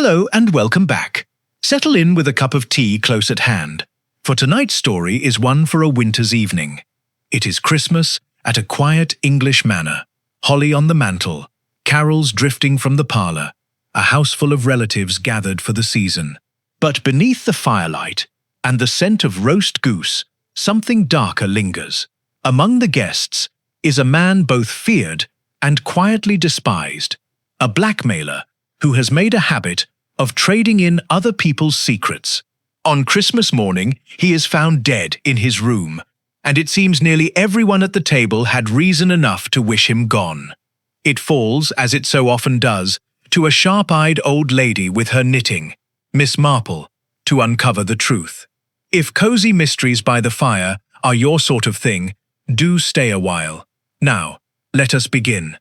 Hello and welcome back. Settle in with a cup of tea close at hand, for tonight's story is one for a winter's evening. It is Christmas at a quiet English manor, holly on the mantel, carols drifting from the parlour, a house full of relatives gathered for the season. But beneath the firelight and the scent of roast goose, something darker lingers. Among the guests is a man both feared and quietly despised, a blackmailer who has made a habit of trading in other people's secrets. On Christmas morning, he is found dead in his room, and it seems nearly everyone at the table had reason enough to wish him gone. It falls, as it so often does, to a sharp-eyed old lady with her knitting, Miss Marple, to uncover the truth. If cozy mysteries by the fire are your sort of thing, do stay a while. Now, let us begin.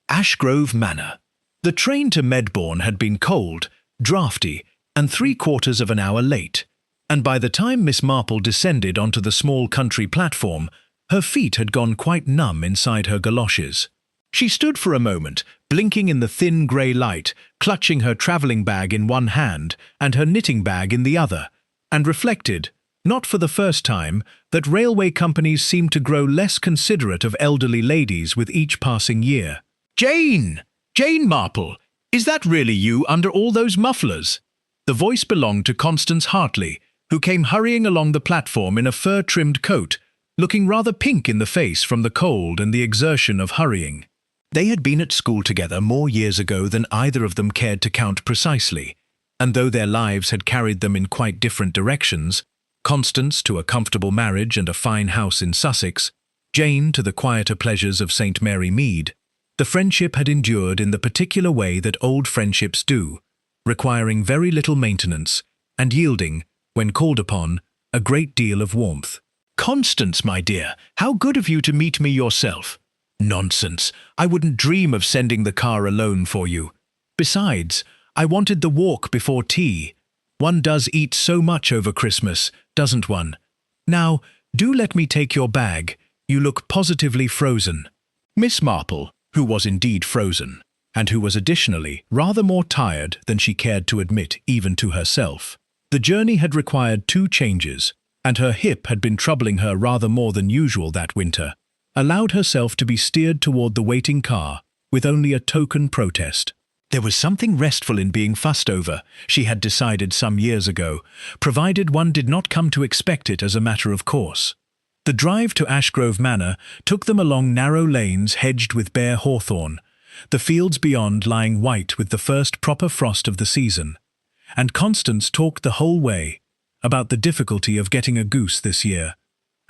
Ashgrove Manor. The train to Medbourne had been cold, draughty, and 3/4 of an hour late, and by the time Miss Marple descended onto the small country platform, her feet had gone quite numb inside her galoshes. She stood for a moment, blinking in the thin grey light, clutching her travelling bag in one hand and her knitting bag in the other, and reflected, not for the first time, that railway companies seemed to grow less considerate of elderly ladies with each passing year. "Jane! Jane Marple! Is that really you under all those mufflers?" The voice belonged to Constance Hartley, who came hurrying along the platform in a fur-trimmed coat, looking rather pink in the face from the cold and the exertion of hurrying. They had been at school together more years ago than either of them cared to count precisely, and though their lives had carried them in quite different directions, Constance to a comfortable marriage and a fine house in Sussex, Jane to the quieter pleasures of St. Mary Mead, the friendship had endured in the particular way that old friendships do, requiring very little maintenance and yielding, when called upon, a great deal of warmth. "Constance, my dear, how good of you to meet me yourself." "Nonsense, I wouldn't dream of sending the car alone for you. Besides, I wanted the walk before tea. One does eat so much over Christmas, doesn't one? Now, do let me take your bag. You look positively frozen." Miss Marple, who was indeed frozen, and who was additionally rather more tired than she cared to admit even to herself. The journey had required 2 changes, and her hip had been troubling her rather more than usual that winter, allowed herself to be steered toward the waiting car with only a token protest. There was something restful in being fussed over, she had decided some years ago, provided one did not come to expect it as a matter of course. The drive to Ashgrove Manor took them along narrow lanes hedged with bare hawthorn, the fields beyond lying white with the first proper frost of the season, and Constance talked the whole way about the difficulty of getting a goose this year,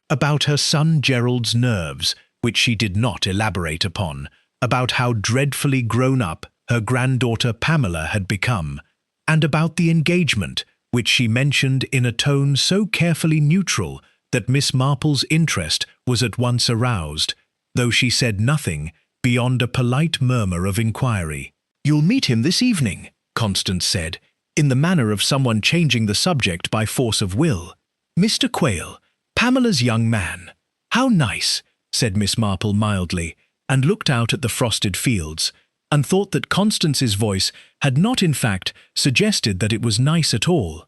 about her son Gerald's nerves, which she did not elaborate upon, about how dreadfully grown up her granddaughter Pamela had become, and about the engagement, which she mentioned in a tone so carefully neutral that Miss Marple's interest was at once aroused, though she said nothing beyond a polite murmur of inquiry. "You'll meet him this evening," Constance said, in the manner of someone changing the subject by force of will. "Mr. Quayle, Pamela's young man." "How nice," said Miss Marple mildly, and looked out at the frosted fields, and thought that Constance's voice had not in fact suggested that it was nice at all.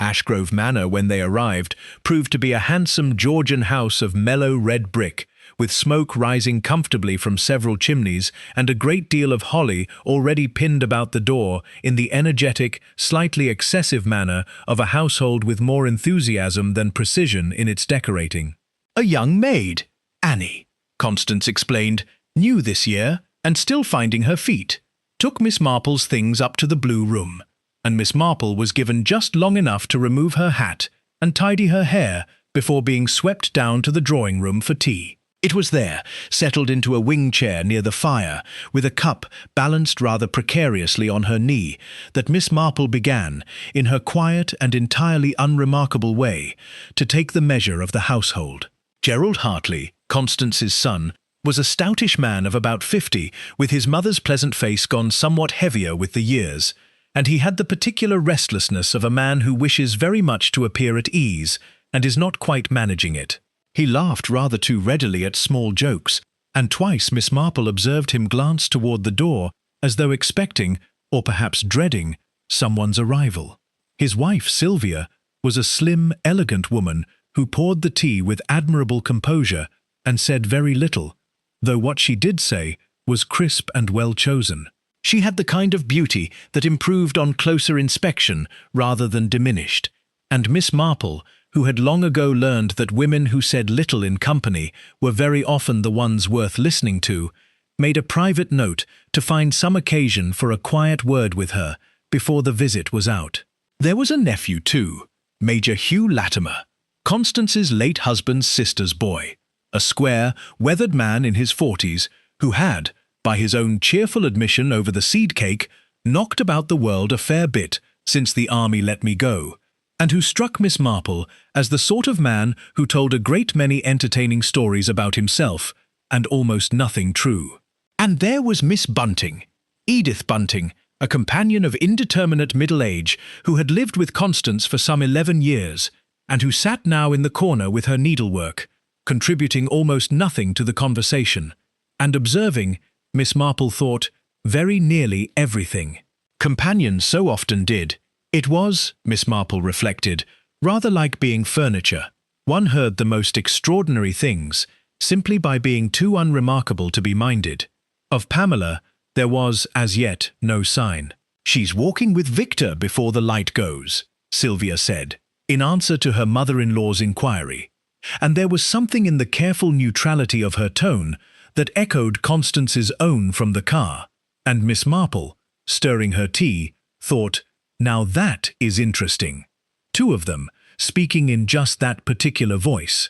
Ashgrove Manor, when they arrived, proved to be a handsome Georgian house of mellow red brick, with smoke rising comfortably from several chimneys and a great deal of holly already pinned about the door in the energetic, slightly excessive manner of a household with more enthusiasm than precision in its decorating. "A young maid, Annie," Constance explained, "new this year and still finding her feet, took Miss Marple's things up to the blue room, and Miss Marple was given just long enough to remove her hat and tidy her hair before being swept down to the drawing-room for tea. It was there, settled into a wing chair near the fire, with a cup balanced rather precariously on her knee, that Miss Marple began, in her quiet and entirely unremarkable way, to take the measure of the household. Gerald Hartley, Constance's son, was a stoutish man of about 50, with his mother's pleasant face gone somewhat heavier with the years, and he had the particular restlessness of a man who wishes very much to appear at ease, and is not quite managing it. He laughed rather too readily at small jokes, and twice Miss Marple observed him glance toward the door, as though expecting, or perhaps dreading, someone's arrival. His wife, Sylvia, was a slim, elegant woman who poured the tea with admirable composure and said very little, though what she did say was crisp and well chosen. She had the kind of beauty that improved on closer inspection rather than diminished, and Miss Marple, who had long ago learned that women who said little in company were very often the ones worth listening to, made a private note to find some occasion for a quiet word with her before the visit was out. There was a nephew too, Major Hugh Latimer, Constance's late husband's sister's boy, a square, weathered man in his 40s who had, by his own cheerful admission over the seed cake, knocked about the world a fair bit since the army let me go, and who struck Miss Marple as the sort of man who told a great many entertaining stories about himself, and almost nothing true. And there was Miss Bunting, Edith Bunting, a companion of indeterminate middle age who had lived with Constance for some 11 years, and who sat now in the corner with her needlework, contributing almost nothing to the conversation, and observing, Miss Marple thought, very nearly everything. Companions so often did. It was, Miss Marple reflected, rather like being furniture. One heard the most extraordinary things, simply by being too unremarkable to be minded. Of Pamela, there was, as yet, no sign. "She's walking with Victor before the light goes," Sylvia said, in answer to her mother-in-law's inquiry, and there was something in the careful neutrality of her tone that echoed Constance's own from the car, and Miss Marple, stirring her tea, thought, "Now that is interesting." Two of them, speaking in just that particular voice.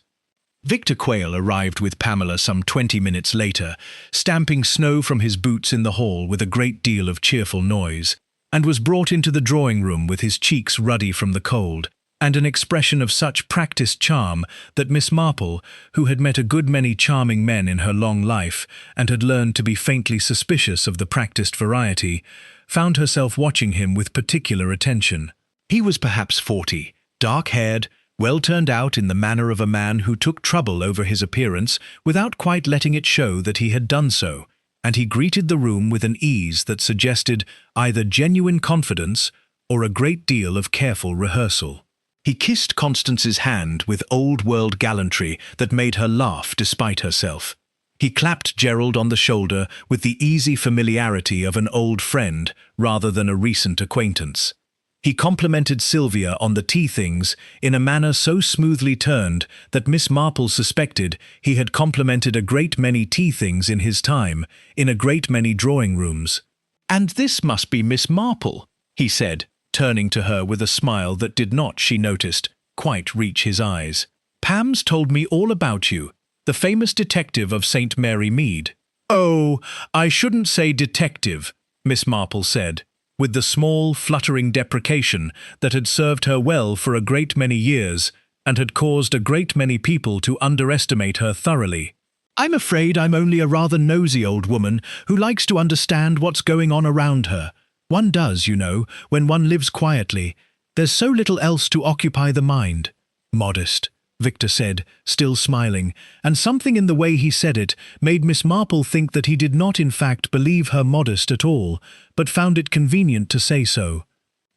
Victor Quayle arrived with Pamela some 20 minutes later, stamping snow from his boots in the hall with a great deal of cheerful noise, and was brought into the drawing-room with his cheeks ruddy from the cold, and an expression of such practised charm that Miss Marple, who had met a good many charming men in her long life and had learned to be faintly suspicious of the practised variety, found herself watching him with particular attention. He was perhaps 40, dark-haired, well turned out in the manner of a man who took trouble over his appearance without quite letting it show that he had done so, and he greeted the room with an ease that suggested either genuine confidence or a great deal of careful rehearsal. He kissed Constance's hand with old-world gallantry that made her laugh despite herself. He clapped Gerald on the shoulder with the easy familiarity of an old friend rather than a recent acquaintance. He complimented Sylvia on the tea things in a manner so smoothly turned that Miss Marple suspected he had complimented a great many tea things in his time, in a great many drawing-rooms. "And this must be Miss Marple," he said, turning to her with a smile that did not, she noticed, quite reach his eyes. "Pam's told me all about you, the famous detective of St. Mary Mead." "Oh, I shouldn't say detective," Miss Marple said, with the small, fluttering deprecation that had served her well for a great many years and had caused a great many people to underestimate her thoroughly. "I'm afraid I'm only a rather nosy old woman who likes to understand what's going on around her. One does, you know, when one lives quietly. There's so little else to occupy the mind." "Modest," Victor said, still smiling, and something in the way he said it made Miss Marple think that he did not in fact believe her modest at all, but found it convenient to say so.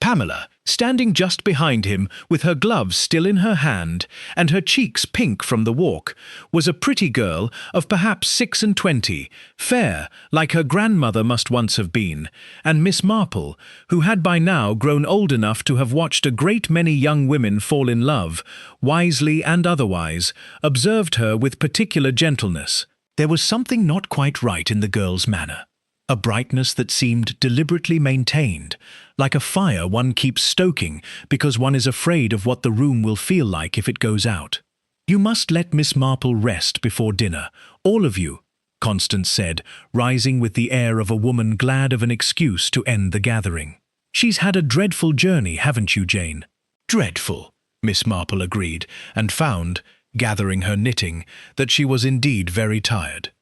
Pamela, standing just behind him with her gloves still in her hand and her cheeks pink from the walk, was a pretty girl of perhaps 26, fair, like her grandmother must once have been, and Miss Marple, who had by now grown old enough to have watched a great many young women fall in love, wisely and otherwise, observed her with particular gentleness. There was something not quite right in the girl's manner. A brightness that seemed deliberately maintained, like a fire one keeps stoking because one is afraid of what the room will feel like if it goes out. "You must let Miss Marple rest before dinner, all of you," Constance said, rising with the air of a woman glad of an excuse to end the gathering. "She's had a dreadful journey, haven't you, Jane?" "Dreadful," Miss Marple agreed, and found, gathering her knitting, that she was indeed very tired.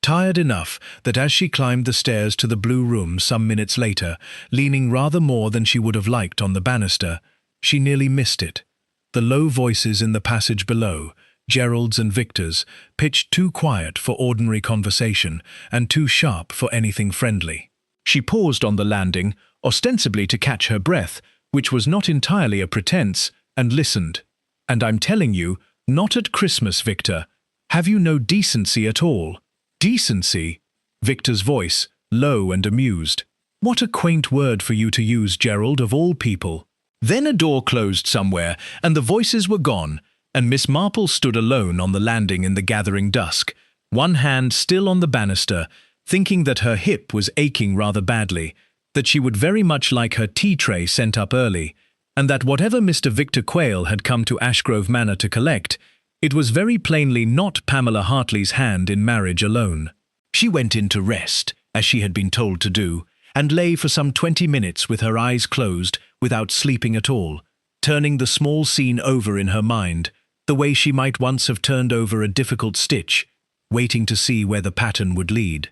Tired enough that as she climbed the stairs to the blue room some minutes later, leaning rather more than she would have liked on the banister, she nearly missed it. The low voices in the passage below, Gerald's and Victor's, pitched too quiet for ordinary conversation and too sharp for anything friendly. She paused on the landing, ostensibly to catch her breath, which was not entirely a pretense, and listened. "And I'm telling you, not at Christmas, Victor. Have you no decency at all?" "Decency?" Victor's voice, low and amused. "What a quaint word for you to use, Gerald, of all people." Then a door closed somewhere, and the voices were gone, and Miss Marple stood alone on the landing in the gathering dusk, one hand still on the banister, thinking that her hip was aching rather badly, that she would very much like her tea-tray sent up early, and that whatever Mr. Victor Quayle had come to Ashgrove Manor to collect, it was very plainly not Pamela Hartley's hand in marriage alone. She went in to rest, as she had been told to do, and lay for some 20 minutes with her eyes closed, without sleeping at all, turning the small scene over in her mind, the way she might once have turned over a difficult stitch, waiting to see where the pattern would lead.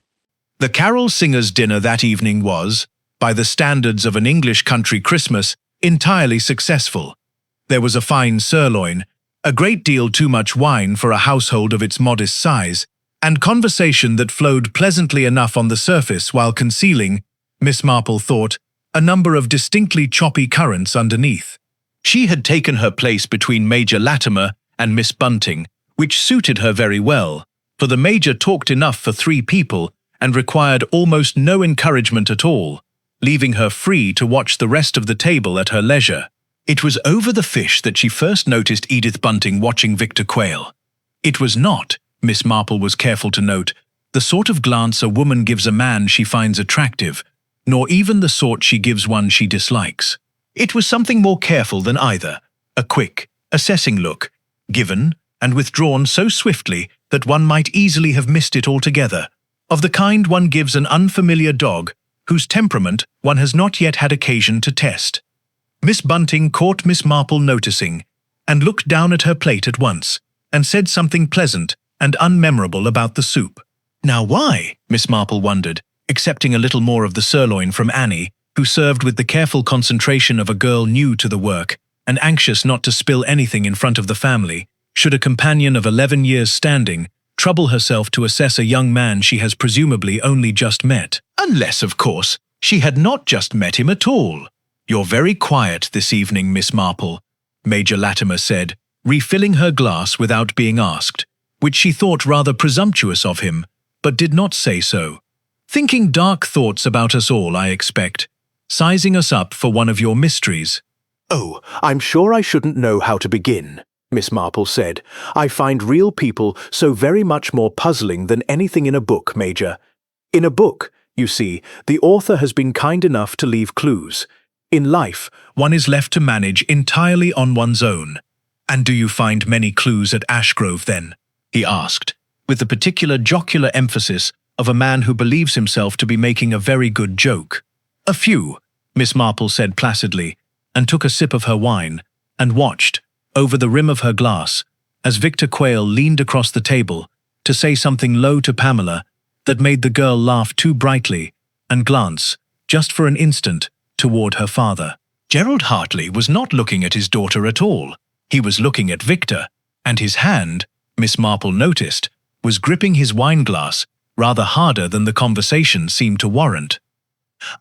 The carol singers' dinner that evening was, by the standards of an English country Christmas, entirely successful. There was a fine sirloin, a great deal too much wine for a household of its modest size, and conversation that flowed pleasantly enough on the surface while concealing, Miss Marple thought, a number of distinctly choppy currents underneath. She had taken her place between Major Latimer and Miss Bunting, which suited her very well, for the Major talked enough for 3 people and required almost no encouragement at all, leaving her free to watch the rest of the table at her leisure. It was over the fish that she first noticed Edith Bunting watching Victor Quayle. It was not, Miss Marple was careful to note, the sort of glance a woman gives a man she finds attractive, nor even the sort she gives one she dislikes. It was something more careful than either, a quick, assessing look, given and withdrawn so swiftly that one might easily have missed it altogether, of the kind one gives an unfamiliar dog, whose temperament one has not yet had occasion to test. Miss Bunting caught Miss Marple noticing, and looked down at her plate at once, and said something pleasant and unmemorable about the soup. Now why, Miss Marple wondered, accepting a little more of the sirloin from Annie, who served with the careful concentration of a girl new to the work, and anxious not to spill anything in front of the family, should a companion of 11 years' standing trouble herself to assess a young man she has presumably only just met. Unless, of course, she had not just met him at all. "You're very quiet this evening, Miss Marple," Major Latimer said, refilling her glass without being asked, which she thought rather presumptuous of him, but did not say so. "Thinking dark thoughts about us all, I expect. Sizing us up for one of your mysteries." "Oh, I'm sure I shouldn't know how to begin," Miss Marple said. "I find real people so very much more puzzling than anything in a book, Major. In a book, you see, the author has been kind enough to leave clues. In life, one is left to manage entirely on one's own. And do you find many clues at Ashgrove, then?" he asked, with the particular jocular emphasis of a man who believes himself to be making a very good joke. "A few," Miss Marple said placidly, and took a sip of her wine, and watched, over the rim of her glass, as Victor Quayle leaned across the table to say something low to Pamela that made the girl laugh too brightly and glance, just for an instant, toward her father. Gerald Hartley was not looking at his daughter at all. He was looking at Victor, and his hand, Miss Marple noticed, was gripping his wineglass rather harder than the conversation seemed to warrant.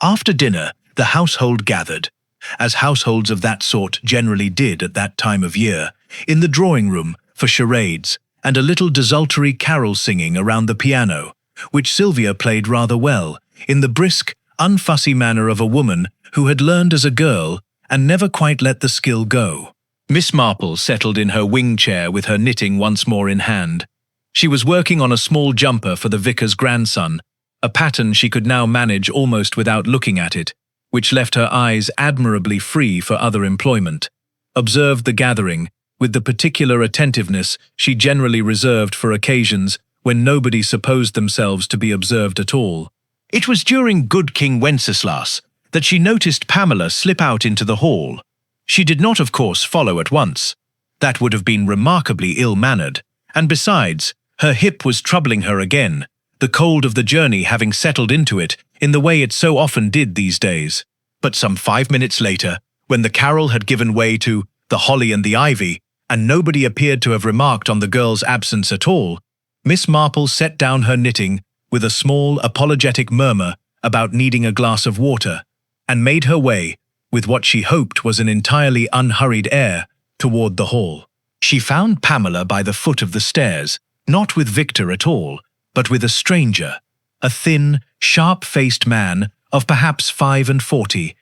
After dinner, the household gathered, as households of that sort generally did at that time of year, in the drawing-room for charades and a little desultory carol-singing around the piano, which Sylvia played rather well, in the brisk, unfussy manner of a woman who had learned as a girl and never quite let the skill go. Miss Marple settled in her wing chair with her knitting once more in hand. She was working on a small jumper for the vicar's grandson, a pattern she could now manage almost without looking at it, which left her eyes admirably free for other employment, observed the gathering, with the particular attentiveness she generally reserved for occasions when nobody supposed themselves to be observed at all. It was during Good King Wenceslas that she noticed Pamela slip out into the hall. She did not, of course, follow at once. That would have been remarkably ill-mannered, and besides, her hip was troubling her again, the cold of the journey having settled into it in the way it so often did these days. But some 5 minutes later, when the carol had given way to "The Holly and the Ivy," and nobody appeared to have remarked on the girl's absence at all, Miss Marple set down her knitting with a small apologetic murmur about needing a glass of water, and made her way, with what she hoped was an entirely unhurried air, toward the hall. She found Pamela by the foot of the stairs, not with Victor at all, but with a stranger, a thin, sharp-faced man of perhaps 45,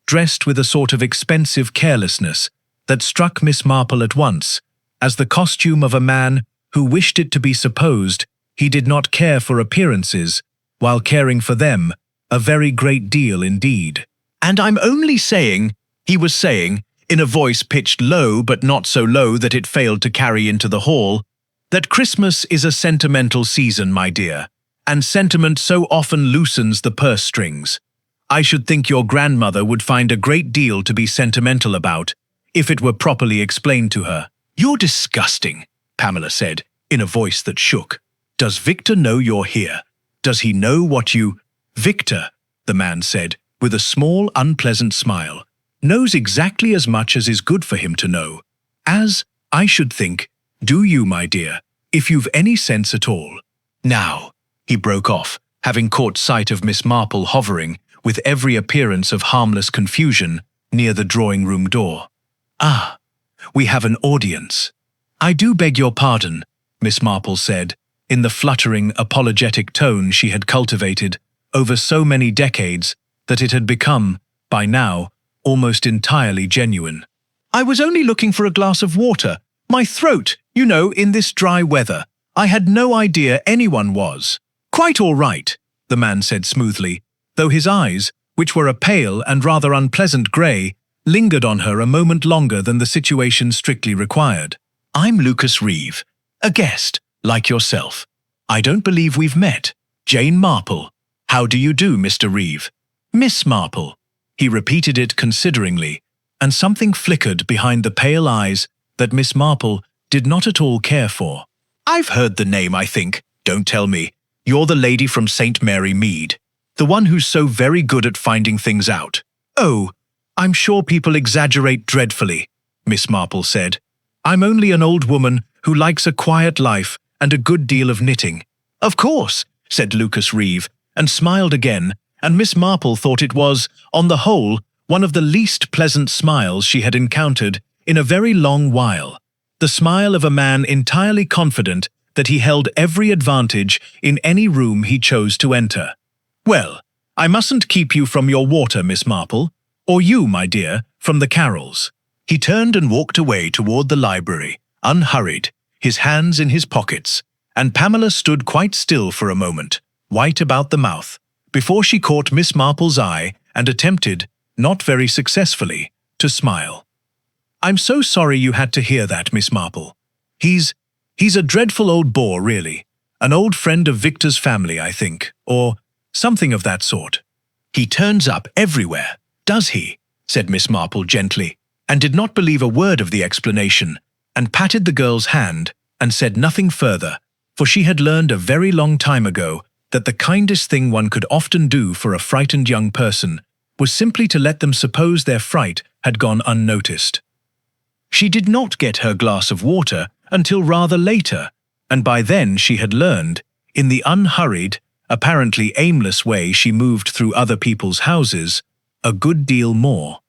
dressed with a sort of expensive carelessness that struck Miss Marple at once as the costume of a man who wished it to be supposed he did not care for appearances, while caring for them a very great deal indeed. "And I'm only saying," he was saying, in a voice pitched low but not so low that it failed to carry into the hall, "that Christmas is a sentimental season, my dear, and sentiment so often loosens the purse strings. I should think your grandmother would find a great deal to be sentimental about, if it were properly explained to her." "You're disgusting," Pamela said, in a voice that shook. "Does Victor know you're here? Does he know what you—" "Victor," the man said, with a small, unpleasant smile, "knows exactly as much as is good for him to know. As, I should think, do you, my dear, if you've any sense at all. Now," he broke off, having caught sight of Miss Marple hovering, with every appearance of harmless confusion, near the drawing-room door. "Ah, we have an audience." "I do beg your pardon," Miss Marple said, in the fluttering, apologetic tone she had cultivated over so many decades that it had become, by now, almost entirely genuine. "I was only looking for a glass of water. My throat, you know, in this dry weather. I had no idea anyone was." "Quite all right," the man said smoothly, though his eyes, which were a pale and rather unpleasant grey, lingered on her a moment longer than the situation strictly required. "I'm Lucas Reeve, a guest, like yourself. I don't believe we've met. Jane Marple. How do you do, Mr. Reeve?" "Miss Marple." He repeated it consideringly, and something flickered behind the pale eyes that Miss Marple did not at all care for. "I've heard the name, I think. Don't tell me. You're the lady from St. Mary Mead, the one who's so very good at finding things out." "Oh, I'm sure people exaggerate dreadfully," Miss Marple said. "I'm only an old woman who likes a quiet life and a good deal of knitting." "Of course," said Lucas Reeve, and smiled again, and Miss Marple thought it was, on the whole, one of the least pleasant smiles she had encountered in a very long while, the smile of a man entirely confident that he held every advantage in any room he chose to enter. "Well, I mustn't keep you from your water, Miss Marple, or you, my dear, from the carols." He turned and walked away toward the library, unhurried, his hands in his pockets, and Pamela stood quite still for a moment, white about the mouth, before she caught Miss Marple's eye and attempted, not very successfully, to smile. "I'm so sorry you had to hear that, Miss Marple. He's a dreadful old bore, really. An old friend of Victor's family, I think, or something of that sort." "He turns up everywhere, does he?" said Miss Marple gently, and did not believe a word of the explanation, and patted the girl's hand and said nothing further, for she had learned a very long time ago that the kindest thing one could often do for a frightened young person was simply to let them suppose their fright had gone unnoticed. She did not get her glass of water until rather later, and by then she had learned, in the unhurried, apparently aimless way she moved through other people's houses, a good deal more.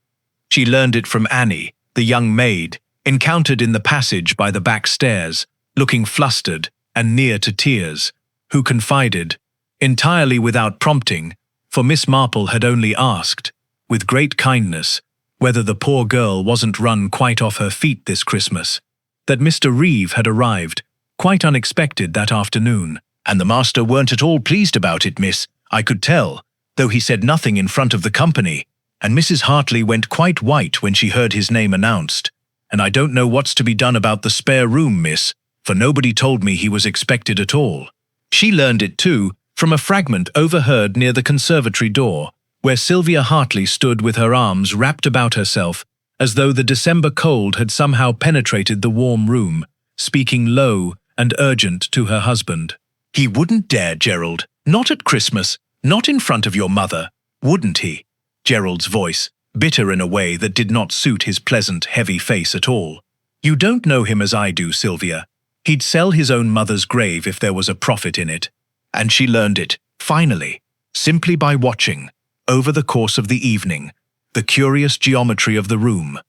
She learned it from Annie, the young maid, encountered in the passage by the back stairs, looking flustered and near to tears, who confided, entirely without prompting, for Miss Marple had only asked, with great kindness, whether the poor girl wasn't run quite off her feet this Christmas, that Mr. Reeve had arrived, quite unexpected that afternoon, and the master weren't at all pleased about it, miss, I could tell, though he said nothing in front of the company, and Mrs. Hartley went quite white when she heard his name announced, and I don't know what's to be done about the spare room, miss, for nobody told me he was expected at all. She learned it, too, from a fragment overheard near the conservatory door, where Sylvia Hartley stood with her arms wrapped about herself, as though the December cold had somehow penetrated the warm room, speaking low and urgent to her husband. "He wouldn't dare, Gerald, not at Christmas, not in front of your mother, wouldn't he?" Gerald's voice, bitter in a way that did not suit his pleasant, heavy face at all. "You don't know him as I do, Sylvia. He'd sell his own mother's grave if there was a profit in it. And she learned it, finally. simply by watching, over the course of the evening, the curious geometry of the room,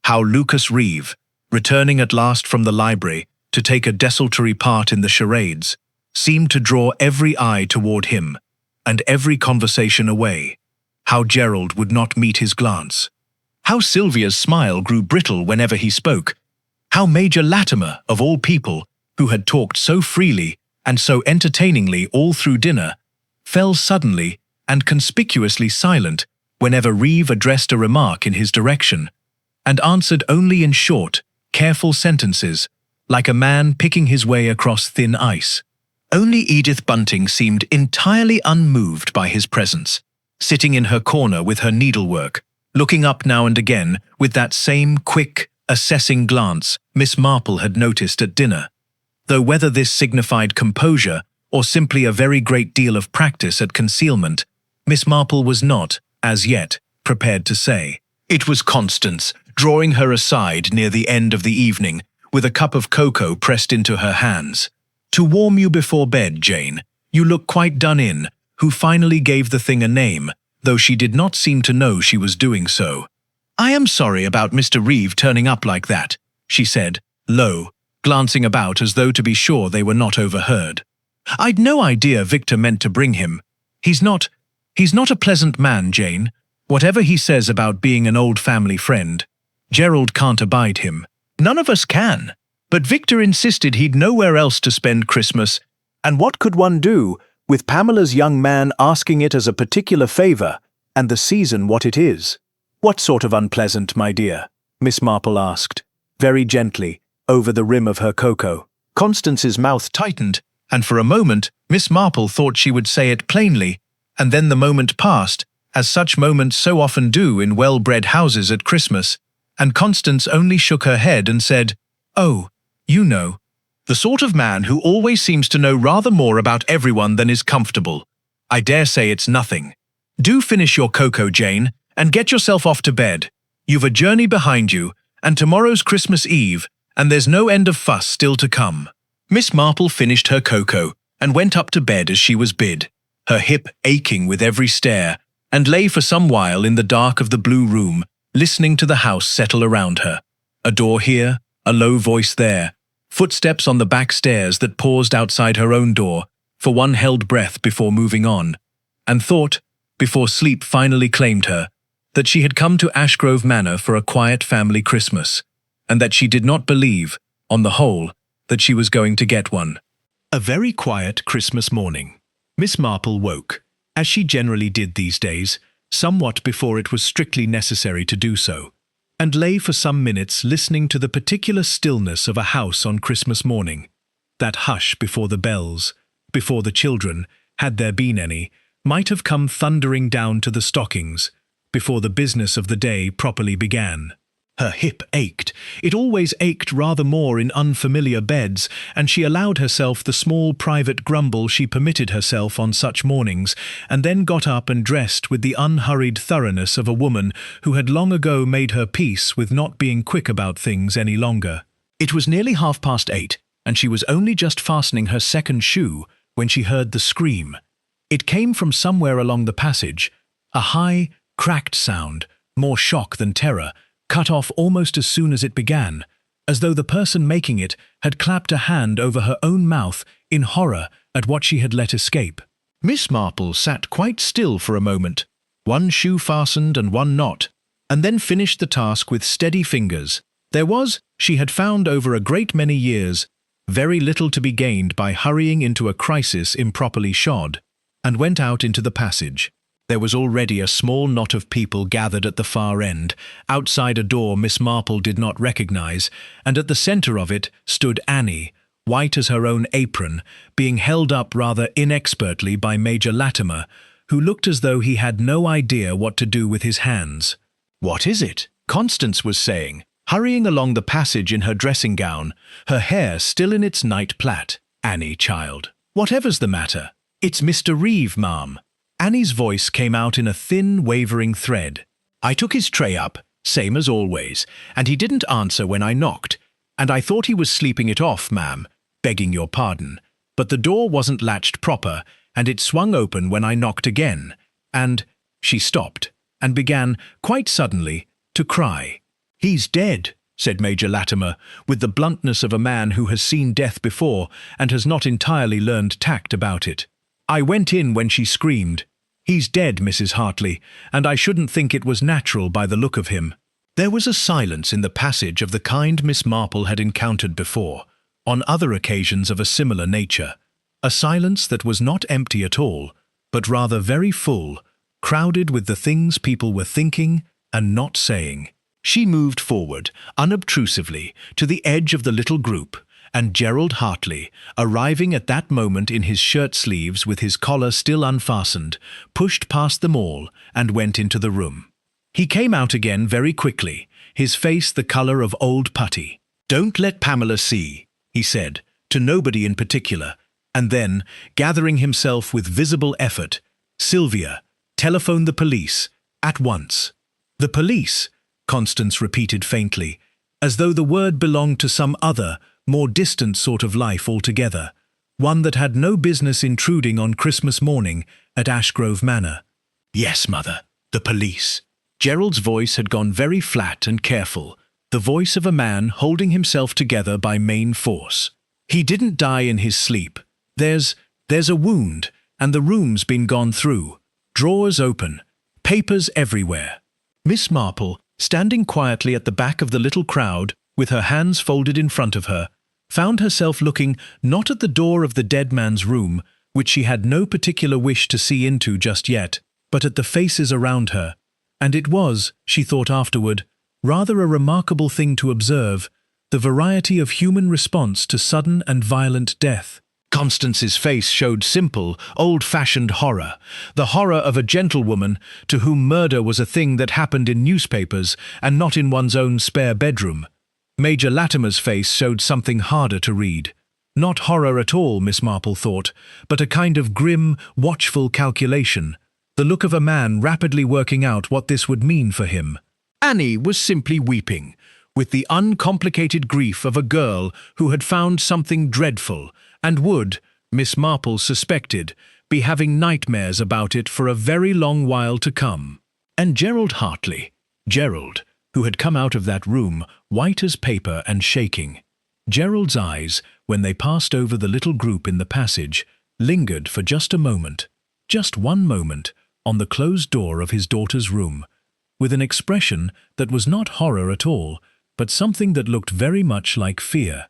how Lucas Reeve, returning at last from the library to take a desultory part in the charades, seemed to draw every eye toward him, and every conversation away, how Gerald would not meet his glance, how Sylvia's smile grew brittle whenever he spoke, how Major Latimer, of all people, who had talked so freely and so entertainingly all through dinner, fell suddenly and conspicuously silent whenever Reeve addressed a remark in his direction, and answered only in short, careful sentences, like a man picking his way across thin ice. Only Edith Bunting seemed entirely unmoved by his presence, sitting in her corner with her needlework, looking up now and again with that same quick, assessing glance Miss Marple had noticed at dinner, though whether this signified composure or simply a very great deal of practice at concealment, Miss Marple was not, as yet, prepared to say. It was Constance, drawing her aside near the end of the evening, with a cup of cocoa pressed into her hands. "To warm you before bed, Jane. You look quite done in," who finally gave the thing a name, though she did not seem to know she was doing so. "I am sorry about Mr. Reeve turning up like that," she said, low, glancing about as though to be sure they were not overheard. "I'd no idea Victor meant to bring him. He's not a pleasant man, Jane. Whatever he says about being an old family friend, Gerald can't abide him. None of us can. But Victor insisted he'd nowhere else to spend Christmas, And what could one do, with Pamela's young man asking it as a particular favour, and the season what it is? What sort of unpleasant, my dear? Miss Marple asked, very gently, over the rim of her cocoa. Constance's mouth tightened, and for a moment Miss Marple thought she would say it plainly, and then the moment passed, as such moments so often do in well-bred houses at Christmas, and Constance only shook her head and said, "Oh, you know, the sort of man who always seems to know rather more about everyone than is comfortable. I dare say it's nothing. Do finish your cocoa, Jane, and get yourself off to bed. You've a journey behind you, and tomorrow's Christmas Eve, and there's no end of fuss still to come." Miss Marple finished her cocoa and went up to bed as she was bid, her hip aching with every stare, and lay for some while in the dark of the blue room, listening to the house settle around her. A door here, a low voice there, footsteps on the back stairs that paused outside her own door for one held breath before moving on, and thought, before sleep finally claimed her, that she had come to Ashgrove Manor for a quiet family Christmas, and that she did not believe, on the whole, that she was going to get one. A very quiet Christmas morning. Miss Marple woke, as she generally did these days, somewhat before it was strictly necessary to do so, and lay for some minutes listening to the particular stillness of a house on Christmas morning, that hush before the bells, before the children, had there been any, might have come thundering down to the stockings, before the business of the day properly began. Her hip ached. It always ached rather more in unfamiliar beds, and she allowed herself the small private grumble she permitted herself on such mornings, and then got up and dressed with the unhurried thoroughness of a woman who had long ago made her peace with not being quick about things any longer. It was nearly 8:30, and she was only just fastening her second shoe when she heard the scream. It came from somewhere along the passage, a high, cracked sound, more shock than terror, cut off almost as soon as it began, as though the person making it had clapped a hand over her own mouth in horror at what she had let escape. Miss Marple sat quite still for a moment, one shoe fastened and one not, and then finished the task with steady fingers. There was, she had found over a great many years, very little to be gained by hurrying into a crisis improperly shod, and went out into the passage. There was already a small knot of people gathered at the far end, outside a door Miss Marple did not recognize, and at the centre of it stood Annie, white as her own apron, being held up rather inexpertly by Major Latimer, who looked as though he had no idea what to do with his hands. "What is it?" Constance was saying, hurrying along the passage in her dressing gown, her hair still in its night plait. "Annie, child, whatever's the matter?" "It's Mr. Reeve, ma'am." Annie's voice came out in a thin, wavering thread. "I took his tray up, same as always, and he didn't answer when I knocked, and I thought he was sleeping it off, ma'am, begging your pardon. But the door wasn't latched proper, and it swung open when I knocked again, and—" She stopped, and began, quite suddenly, to cry. "He's dead," said Major Latimer, with the bluntness of a man who has seen death before and has not entirely learned tact about it. "I went in when she screamed. He's dead, Mrs. Hartley, and I shouldn't think it was natural by the look of him." There was a silence in the passage of the kind Miss Marple had encountered before, on other occasions of a similar nature. A silence that was not empty at all, but rather very full, crowded with the things people were thinking and not saying. She moved forward, unobtrusively, to the edge of the little group, and Gerald Hartley, arriving at that moment in his shirt-sleeves with his collar still unfastened, pushed past them all and went into the room. He came out again very quickly, his face the colour of old putty. "Don't let Pamela see," he said, to nobody in particular, and then, gathering himself with visible effort, "Sylvia, telephone the police, at once." "The police?" Constance repeated faintly, as though the word belonged to some other, more distant sort of life altogether, one that had no business intruding on Christmas morning at Ashgrove Manor. "Yes, mother, the police." Gerald's voice had gone very flat and careful, the voice of a man holding himself together by main force. "He didn't die in his sleep. There's a wound, and the room's been gone through. Drawers open, papers everywhere." Miss Marple, standing quietly at the back of the little crowd, with her hands folded in front of her, found herself looking not at the door of the dead man's room, which she had no particular wish to see into just yet, but at the faces around her, and it was, she thought afterward, rather a remarkable thing to observe, the variety of human response to sudden and violent death. Constance's face showed simple, old-fashioned horror, the horror of a gentlewoman to whom murder was a thing that happened in newspapers and not in one's own spare bedroom. Major Latimer's face showed something harder to read. Not horror at all, Miss Marple thought, but a kind of grim, watchful calculation, the look of a man rapidly working out what this would mean for him. Annie was simply weeping, with the uncomplicated grief of a girl who had found something dreadful, and would, Miss Marple suspected, be having nightmares about it for a very long while to come. And Gerald Hartley, Gerald, who had come out of that room, white as paper and shaking. Gerald's eyes, when they passed over the little group in the passage, lingered for just a moment, just one moment, on the closed door of his daughter's room, with an expression that was not horror at all, but something that looked very much like fear.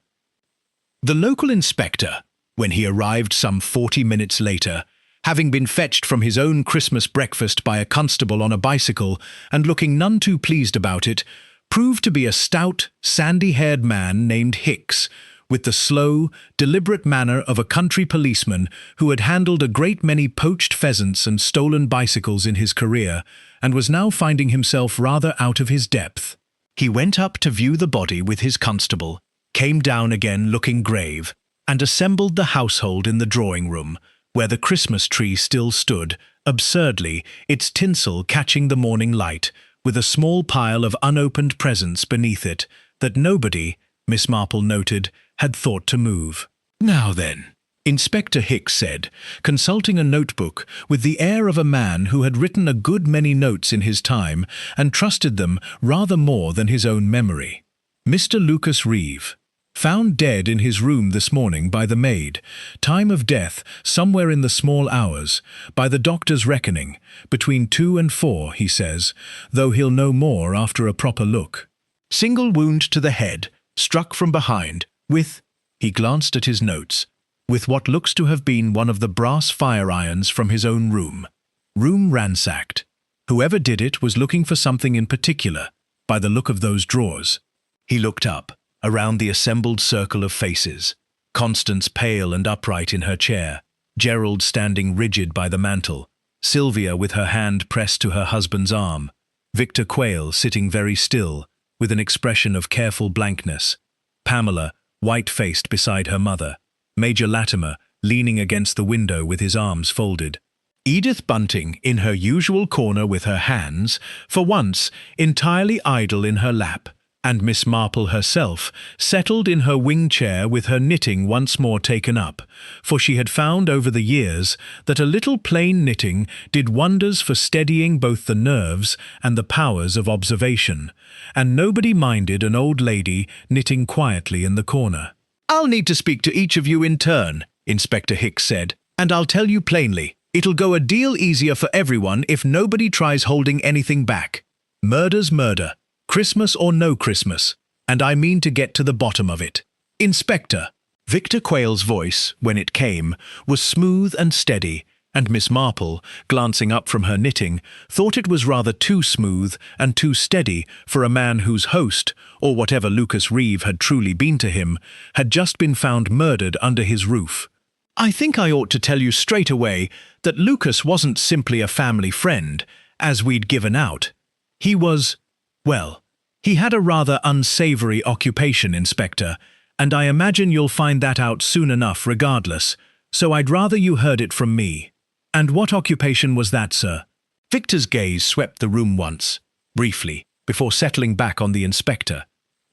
The local inspector, when he arrived some 40 minutes later, having been fetched from his own Christmas breakfast by a constable on a bicycle and looking none too pleased about it, proved to be a stout, sandy-haired man named Hicks, with the slow, deliberate manner of a country policeman who had handled a great many poached pheasants and stolen bicycles in his career, and was now finding himself rather out of his depth. He went up to view the body with his constable, came down again looking grave, and assembled the household in the drawing-room, where the Christmas tree still stood, absurdly, its tinsel catching the morning light, with a small pile of unopened presents beneath it that nobody, Miss Marple noted, had thought to move. "Now then," Inspector Hicks said, consulting a notebook with the air of a man who had written a good many notes in his time and trusted them rather more than his own memory. "Mr. Lucas Reeve, found dead in his room this morning by the maid, time of death somewhere in the small hours, by the doctor's reckoning, between 2 and 4, he says, though he'll know more after a proper look. Single wound to the head, struck from behind, with," he glanced at his notes, "with what looks to have been one of the brass fire-irons from his own room. Room ransacked. Whoever did it was looking for something in particular, by the look of those drawers." He looked up, around the assembled circle of faces, Constance pale and upright in her chair, Gerald standing rigid by the mantel, Sylvia with her hand pressed to her husband's arm, Victor Quayle sitting very still, with an expression of careful blankness, Pamela, white-faced beside her mother, Major Latimer leaning against the window with his arms folded, Edith Bunting in her usual corner with her hands, for once, entirely idle in her lap, and Miss Marple herself settled in her wing chair with her knitting once more taken up, for she had found over the years that a little plain knitting did wonders for steadying both the nerves and the powers of observation, and nobody minded an old lady knitting quietly in the corner. "I'll need to speak to each of you in turn," Inspector Hicks said, "and I'll tell you plainly, it'll go a deal easier for everyone if nobody tries holding anything back. Murder's murder. Christmas or no Christmas, and I mean to get to the bottom of it. Inspector." Victor Quayle's voice, when it came, was smooth and steady, and Miss Marple, glancing up from her knitting, thought it was rather too smooth and too steady for a man whose host, or whatever Lucas Reeve had truly been to him, had just been found murdered under his roof. "I think I ought to tell you straight away that Lucas wasn't simply a family friend, as we'd given out. He was, well, he had a rather unsavory occupation, Inspector, and I imagine you'll find that out soon enough regardless, so I'd rather you heard it from me." "And what occupation was that, sir?" Victor's gaze swept the room once, briefly, before settling back on the inspector,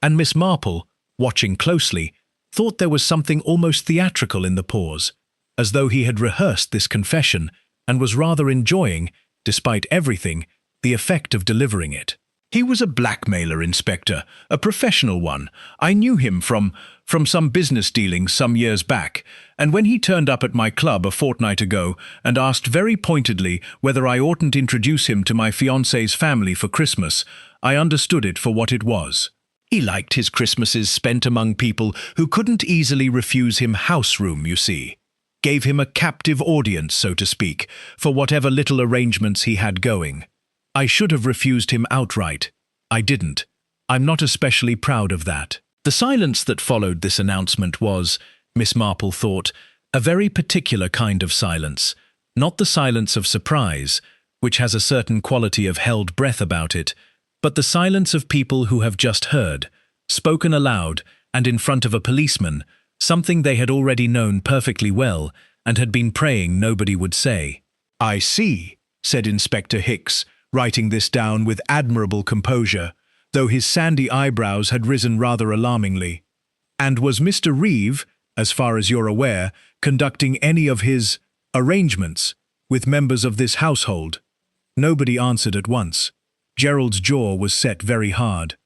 and Miss Marple, watching closely, thought there was something almost theatrical in the pause, as though he had rehearsed this confession and was rather enjoying, despite everything, the effect of delivering it. "He was a blackmailer, Inspector, a professional one. I knew him from some business dealings some years back, and when he turned up at my club a fortnight ago and asked very pointedly whether I oughtn't introduce him to my fiancée's family for Christmas, I understood it for what it was. He liked his Christmases spent among people who couldn't easily refuse him house room, you see. Gave him a captive audience, so to speak, for whatever little arrangements he had going. I should have refused him outright. I didn't. I'm not especially proud of that." The silence that followed this announcement was, Miss Marple thought, a very particular kind of silence, not the silence of surprise, which has a certain quality of held breath about it, but the silence of people who have just heard, spoken aloud and in front of a policeman, something they had already known perfectly well and had been praying nobody would say. "I see," said Inspector Hicks, writing this down with admirable composure, though his sandy eyebrows had risen rather alarmingly. "And was Mr. Reeve, as far as you're aware, conducting any of his arrangements with members of this household?" Nobody answered at once. Gerald's jaw was set very hard.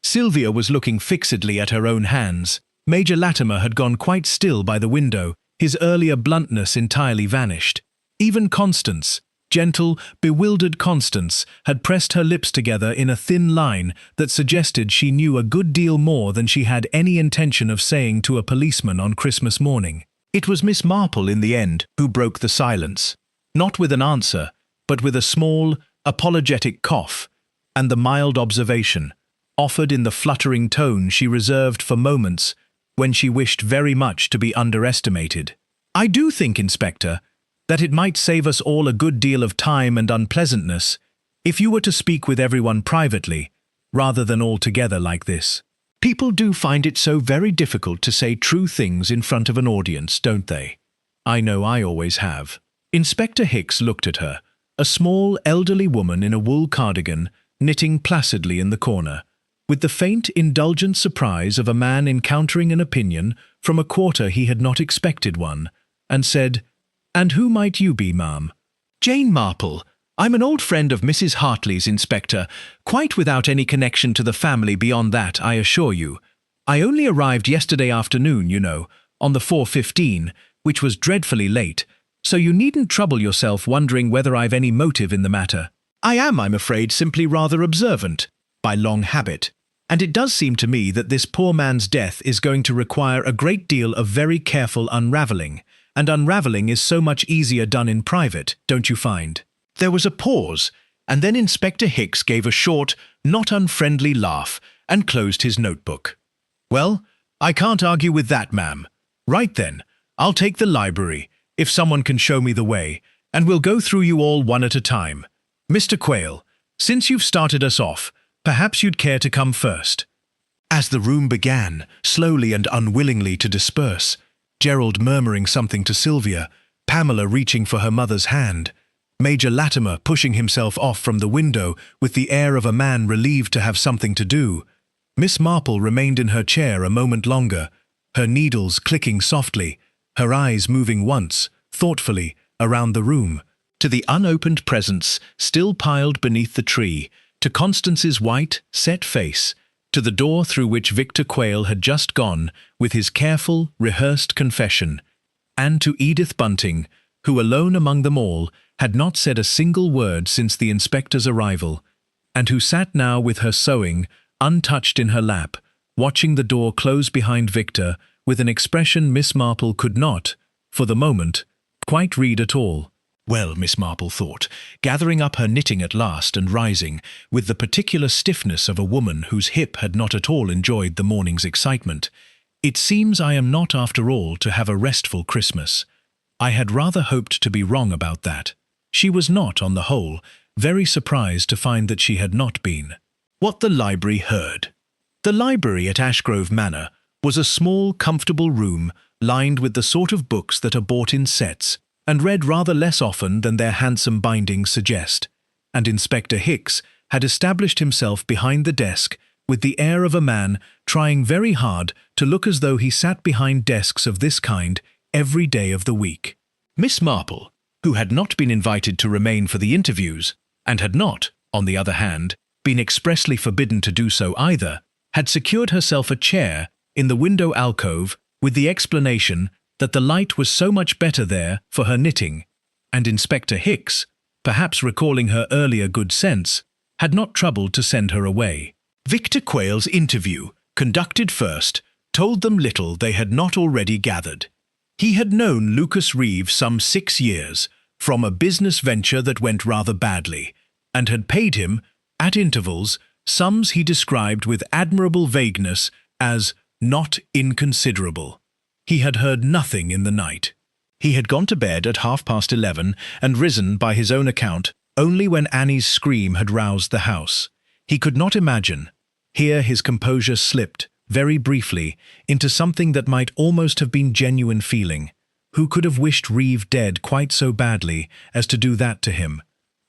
Sylvia was looking fixedly at her own hands. Major Latimer had gone quite still by the window, his earlier bluntness entirely vanished. Even Constance, gentle, bewildered Constance, had pressed her lips together in a thin line that suggested she knew a good deal more than she had any intention of saying to a policeman on Christmas morning. It was Miss Marple, in the end, who broke the silence, not with an answer, but with a small, apologetic cough, and the mild observation, offered in the fluttering tone she reserved for moments when she wished very much to be underestimated. "I do think, Inspector, that it might save us all a good deal of time and unpleasantness if you were to speak with everyone privately, rather than all together like this. People do find it so very difficult to say true things in front of an audience, don't they? I know I always have." Inspector Hicks looked at her, a small, elderly woman in a wool cardigan, knitting placidly in the corner, with the faint, indulgent surprise of a man encountering an opinion from a quarter he had not expected one, and said, "And who might you be, ma'am?" "Jane Marple. I'm an old friend of Mrs. Hartley's, Inspector, quite without any connection to the family beyond that, I assure you. I only arrived yesterday afternoon, you know, on the 4:15, which was dreadfully late, so you needn't trouble yourself wondering whether I've any motive in the matter. I am, I'm afraid, simply rather observant, by long habit, and it does seem to me that this poor man's death is going to require a great deal of very careful unravelling, and unravelling is so much easier done in private, don't you find?" There was a pause, and then Inspector Hicks gave a short, not unfriendly laugh and closed his notebook. "Well, I can't argue with that, ma'am. Right then, I'll take the library, if someone can show me the way, and we'll go through you all one at a time. Mr. Quayle, since you've started us off, perhaps you'd care to come first." As the room began, slowly and unwillingly, to disperse, Gerald murmuring something to Sylvia, Pamela reaching for her mother's hand, Major Latimer pushing himself off from the window with the air of a man relieved to have something to do, Miss Marple remained in her chair a moment longer, her needles clicking softly, her eyes moving once, thoughtfully, around the room, to the unopened presents still piled beneath the tree, to Constance's white, set face, to the door through which Victor Quayle had just gone with his careful, rehearsed confession, and to Edith Bunting, who alone among them all had not said a single word since the inspector's arrival, and who sat now with her sewing untouched in her lap, watching the door close behind Victor with an expression Miss Marple could not, for the moment, quite read at all. Well, Miss Marple thought, gathering up her knitting at last and rising, with the particular stiffness of a woman whose hip had not at all enjoyed the morning's excitement, it seems I am not after all to have a restful Christmas. I had rather hoped to be wrong about that. She was not, on the whole, very surprised to find that she had not been. What the library heard. The library at Ashgrove Manor was a small, comfortable room lined with the sort of books that are bought in sets and read rather less often than their handsome bindings suggest, and Inspector Hicks had established himself behind the desk with the air of a man trying very hard to look as though he sat behind desks of this kind every day of the week. Miss Marple, who had not been invited to remain for the interviews, and had not, on the other hand, been expressly forbidden to do so either, had secured herself a chair in the window alcove with the explanation that the light was so much better there for her knitting, and Inspector Hicks, perhaps recalling her earlier good sense, had not troubled to send her away. Victor Quayle's interview, conducted first, told them little they had not already gathered. He had known Lucas Reeve some 6 years, from a business venture that went rather badly, and had paid him, at intervals, sums he described with admirable vagueness as not inconsiderable. He had heard nothing in the night. He had gone to bed at 11:30 and risen, by his own account, only when Annie's scream had roused the house. He could not imagine. Here his composure slipped, very briefly, into something that might almost have been genuine feeling. Who could have wished Reeve dead quite so badly as to do that to him,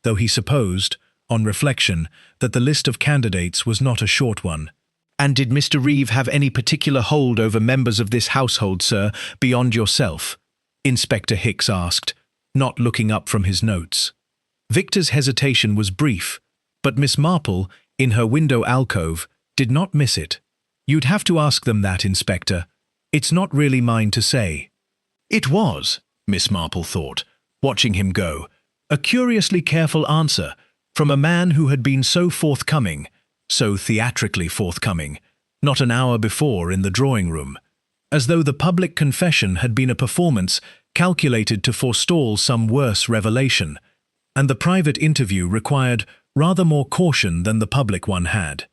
though he supposed, on reflection, that the list of candidates was not a short one. "And did Mr. Reeve have any particular hold over members of this household, sir, beyond yourself?" Inspector Hicks asked, not looking up from his notes. Victor's hesitation was brief, but Miss Marple, in her window alcove, did not miss it. "You'd have to ask them that, Inspector. It's not really mine to say." It was, Miss Marple thought, watching him go, a curiously careful answer from a man who had been so forthcoming, so theatrically forthcoming, not an hour before in the drawing-room, as though the public confession had been a performance calculated to forestall some worse revelation, and the private interview required rather more caution than the public one had.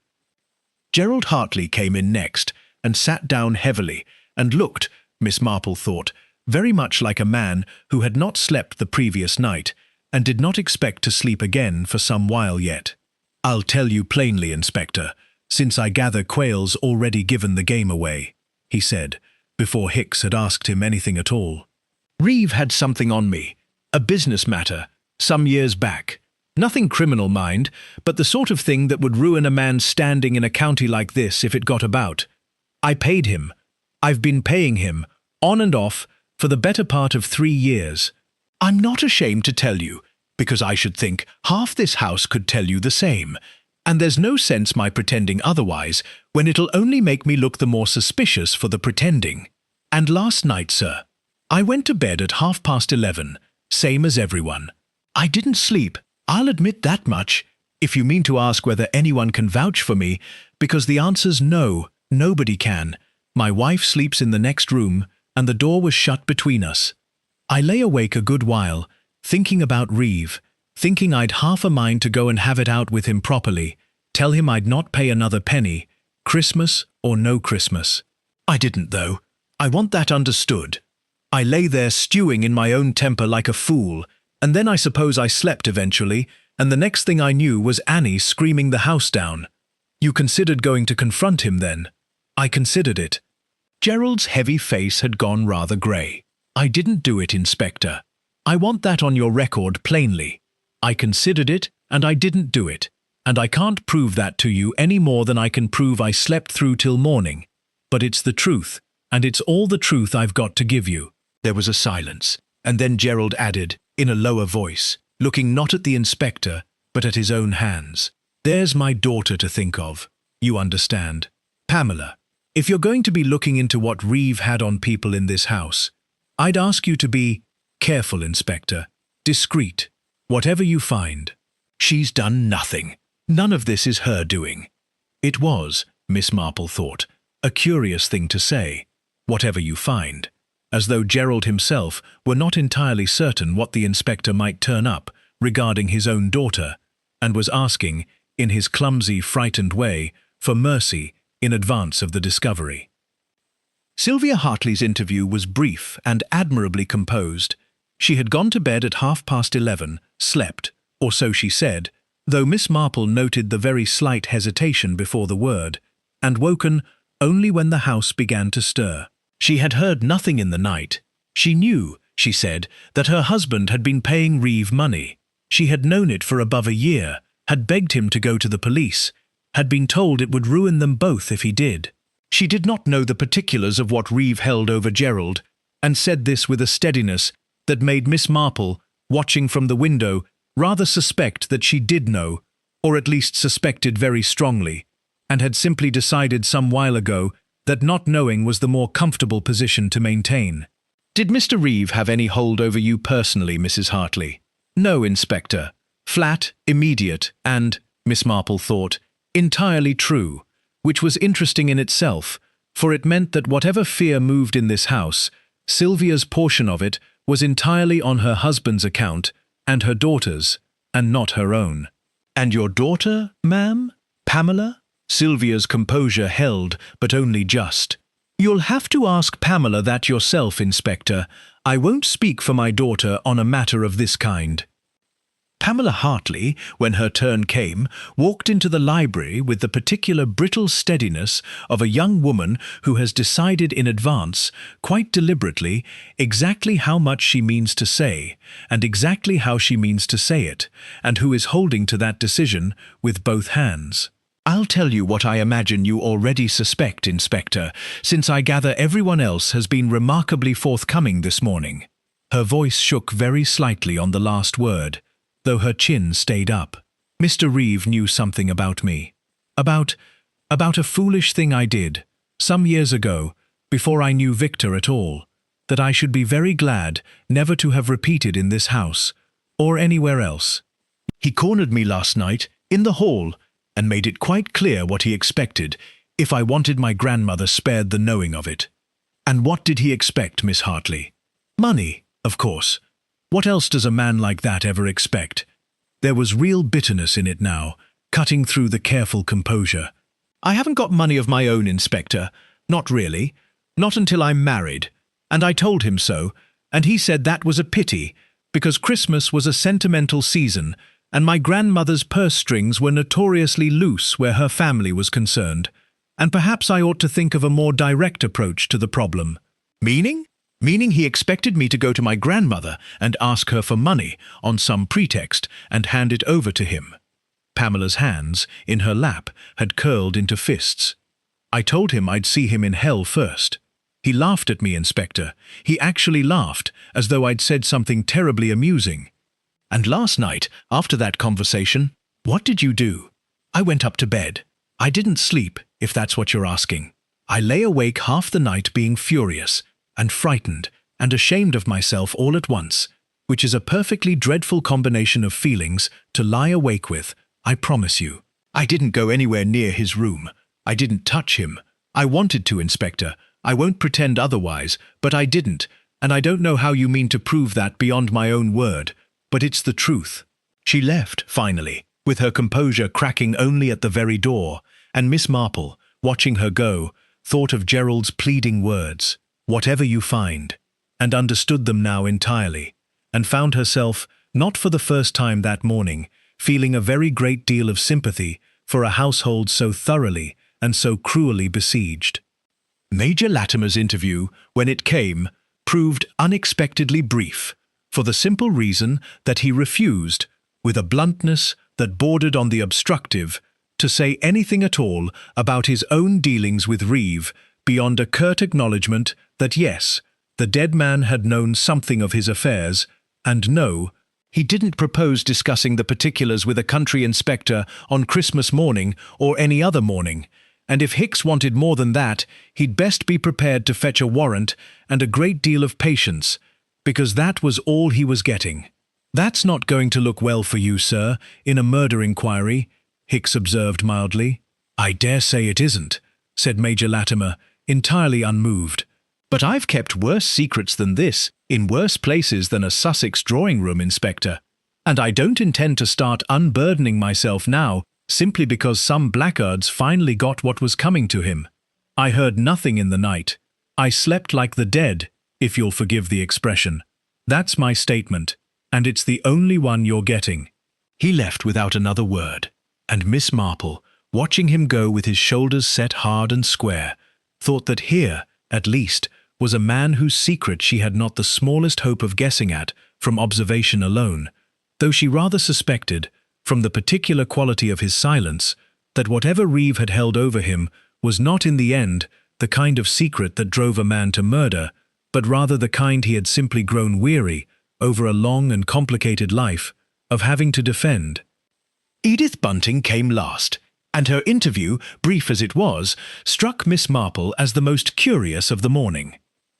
Gerald Hartley came in next and sat down heavily and looked, Miss Marple thought, very much like a man who had not slept the previous night and did not expect to sleep again for some while yet. "I'll tell you plainly, Inspector, since I gather Quayle's already given the game away," he said, before Hicks had asked him anything at all. "Reeve had something on me, a business matter, some years back. Nothing criminal, mind, but the sort of thing that would ruin a man's standing in a county like this if it got about. I paid him. I've been paying him, on and off, for the better part of 3 years. I'm not ashamed to tell you, because I should think half this house could tell you the same, and there's no sense my pretending otherwise when it'll only make me look the more suspicious for the pretending. And last night, sir, I went to bed at 11:30, same as everyone. I didn't sleep, I'll admit that much, if you mean to ask whether anyone can vouch for me, because the answer's no, nobody can. My wife sleeps in the next room, and the door was shut between us. I lay awake a good while, thinking about Reeve, thinking I'd half a mind to go and have it out with him properly, tell him I'd not pay another penny, Christmas or no Christmas. I didn't, though. I want that understood. I lay there stewing in my own temper like a fool, and then I suppose I slept eventually, and the next thing I knew was Annie screaming the house down. You considered going to confront him then? I considered it. Gerald's heavy face had gone rather grey. I didn't do it, Inspector. I want that on your record plainly. I considered it, and I didn't do it. And I can't prove that to you any more than I can prove I slept through till morning. But it's the truth, and it's all the truth I've got to give you." There was a silence, and then Gerald added, in a lower voice, looking not at the inspector, but at his own hands, "There's my daughter to think of. You understand. Pamela, if you're going to be looking into what Reeve had on people in this house, I'd ask you to be careful, Inspector, discreet, whatever you find. She's done nothing. None of this is her doing." It was, Miss Marple thought, a curious thing to say, "whatever you find," as though Gerald himself were not entirely certain what the inspector might turn up regarding his own daughter, and was asking, in his clumsy, frightened way, for mercy in advance of the discovery. Sylvia Hartley's interview was brief and admirably composed. She had gone to bed at 11:30, slept, or so she said, though Miss Marple noted the very slight hesitation before the word, and woken only when the house began to stir. She had heard nothing in the night. She knew, she said, that her husband had been paying Reeve money. She had known it for above a year, had begged him to go to the police, had been told it would ruin them both if he did. She did not know the particulars of what Reeve held over Gerald, and said this with a steadiness that made Miss Marple, watching from the window, rather suspect that she did know, or at least suspected very strongly, and had simply decided some while ago that not knowing was the more comfortable position to maintain. "Did Mr. Reeve have any hold over you personally, Mrs. Hartley?" "No, Inspector. Flat, immediate, and," Miss Marple thought, "entirely true," which was interesting in itself, for it meant that whatever fear moved in this house, Sylvia's portion of it was entirely on her husband's account and her daughter's, and not her own. "And your daughter, ma'am? Pamela?" Sylvia's composure held, but only just. "You'll have to ask Pamela that yourself, Inspector. I won't speak for my daughter on a matter of this kind." Pamela Hartley, when her turn came, walked into the library with the particular brittle steadiness of a young woman who has decided in advance, quite deliberately, exactly how much she means to say, and exactly how she means to say it, and who is holding to that decision with both hands. "I'll tell you what I imagine you already suspect, Inspector, since I gather everyone else has been remarkably forthcoming this morning." Her voice shook very slightly on the last word, though her chin stayed up. "Mr. Reeve knew something about me. About a foolish thing I did, some years ago, before I knew Victor at all, that I should be very glad never to have repeated in this house, or anywhere else. He cornered me last night, in the hall, and made it quite clear what he expected, if I wanted my grandmother spared the knowing of it. And what did he expect, Miss Hartley? Money, of course. What else does a man like that ever expect?" There was real bitterness in it now, cutting through the careful composure. "I haven't got money of my own, Inspector. Not really. Not until I'm married. And I told him so, and he said that was a pity, because Christmas was a sentimental season, and my grandmother's purse strings were notoriously loose where her family was concerned, and perhaps I ought to think of a more direct approach to the problem." "Meaning?" "Meaning he expected me to go to my grandmother and ask her for money on some pretext and hand it over to him." Pamela's hands, in her lap, had curled into fists. "I told him I'd see him in hell first. He laughed at me, Inspector. He actually laughed, as though I'd said something terribly amusing. And last night, after that conversation, what did you do?" "I went up to bed. I didn't sleep, if that's what you're asking. I lay awake half the night being furious, and frightened, and ashamed of myself all at once, which is a perfectly dreadful combination of feelings to lie awake with, I promise you. I didn't go anywhere near his room. I didn't touch him. I wanted to, Inspector. I won't pretend otherwise, but I didn't, and I don't know how you mean to prove that beyond my own word, but it's the truth." She left, finally, with her composure cracking only at the very door, and Miss Marple, watching her go, thought of Gerald's pleading words, "Whatever you find," and understood them now entirely, and found herself, not for the first time that morning, feeling a very great deal of sympathy for a household so thoroughly and so cruelly besieged. Major Latimer's interview, when it came, proved unexpectedly brief, for the simple reason that he refused, with a bluntness that bordered on the obstructive, to say anything at all about his own dealings with Reeve beyond a curt acknowledgement that yes, the dead man had known something of his affairs, and no, he didn't propose discussing the particulars with a country inspector on Christmas morning or any other morning, and if Hicks wanted more than that, he'd best be prepared to fetch a warrant and a great deal of patience, because that was all he was getting. "That's not going to look well for you, sir, in a murder inquiry," Hicks observed mildly. "I dare say it isn't," said Major Latimer, entirely unmoved. "But I've kept worse secrets than this, in worse places than a Sussex drawing-room, Inspector. And I don't intend to start unburdening myself now, simply because some blackguards finally got what was coming to him. I heard nothing in the night. I slept like the dead, if you'll forgive the expression. That's my statement, and it's the only one you're getting." He left without another word, and Miss Marple, watching him go with his shoulders set hard and square, thought that here, at least, was a man whose secret she had not the smallest hope of guessing at from observation alone, though she rather suspected, from the particular quality of his silence, that whatever Reeve had held over him was not in the end the kind of secret that drove a man to murder, but rather the kind he had simply grown weary, over a long and complicated life, of having to defend. Edith Bunting came last, and her interview, brief as it was, struck Miss Marple as the most curious of the morning.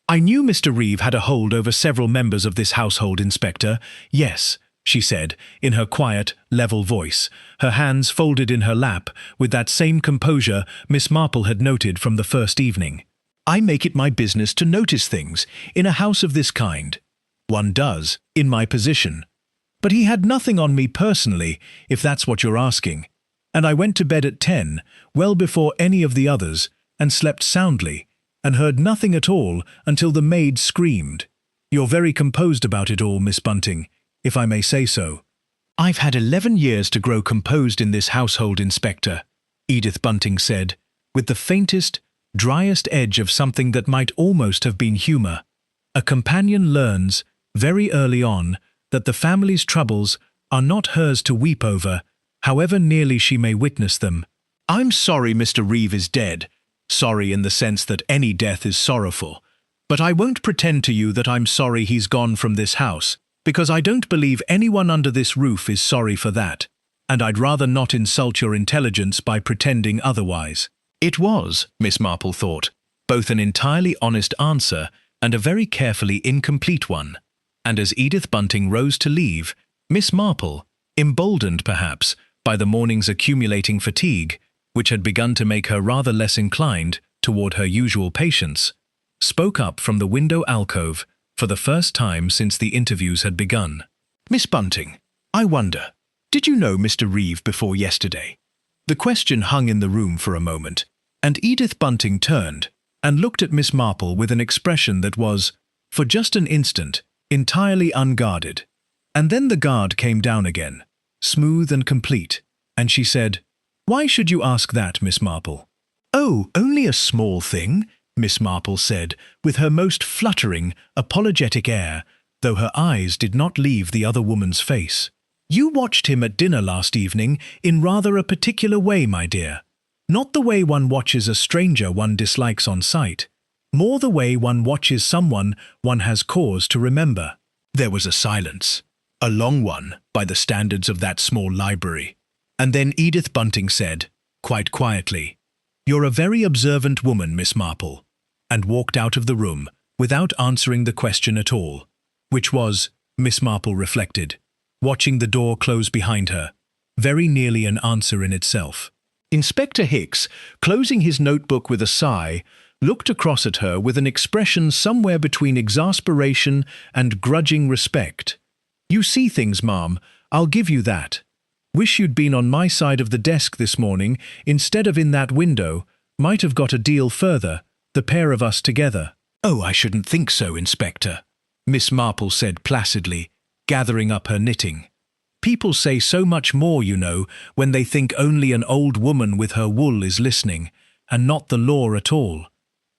"I knew Mr. Reeve had a hold over several members of this household, Inspector. Yes," she said, in her quiet, level voice, her hands folded in her lap, with that same composure Miss Marple had noted from the first evening. "I make it my business to notice things, in a house of this kind. One does, in my position. But he had nothing on me personally, if that's what you're asking. And I went to bed at 10, well before any of the others, and slept soundly, and heard nothing at all until the maid screamed. You're very composed about it all, Miss Bunting, if I may say so." "I've had 11 years to grow composed in this household, Inspector," Edith Bunting said, with the faintest, driest edge of something that might almost have been humour. "A companion learns, very early on, that the family's troubles are not hers to weep over, however nearly she may witness them. I'm sorry Mr. Reeve is dead, sorry in the sense that any death is sorrowful, but I won't pretend to you that I'm sorry he's gone from this house, because I don't believe anyone under this roof is sorry for that, and I'd rather not insult your intelligence by pretending otherwise." It was, Miss Marple thought, both an entirely honest answer and a very carefully incomplete one, and as Edith Bunting rose to leave, Miss Marple, emboldened perhaps by the morning's accumulating fatigue, which had begun to make her rather less inclined toward her usual patience, spoke up from the window alcove for the first time since the interviews had begun. "Miss Bunting, I wonder, did you know Mr. Reeve before yesterday?" The question hung in the room for a moment, and Edith Bunting turned and looked at Miss Marple with an expression that was, for just an instant, entirely unguarded. And then the guard came down again, smooth and complete, and she said, "Why should you ask that, Miss Marple?" "Oh, only a small thing," Miss Marple said, with her most fluttering, apologetic air, though her eyes did not leave the other woman's face. "You watched him at dinner last evening in rather a particular way, my dear. Not the way one watches a stranger one dislikes on sight, more the way one watches someone one has cause to remember." There was a silence, a long one by the standards of that small library, and then Edith Bunting said, quite quietly, "You're a very observant woman, Miss Marple," and walked out of the room without answering the question at all, which was, Miss Marple reflected, watching the door close behind her, very nearly an answer in itself. Inspector Hicks, closing his notebook with a sigh, looked across at her with an expression somewhere between exasperation and grudging respect. "You see things, ma'am, I'll give you that. Wish you'd been on my side of the desk this morning instead of in that window, might have got a deal further, the pair of us together." "Oh, I shouldn't think so, Inspector," Miss Marple said placidly, gathering up her knitting. "People say so much more, you know, when they think only an old woman with her wool is listening, and not the law at all.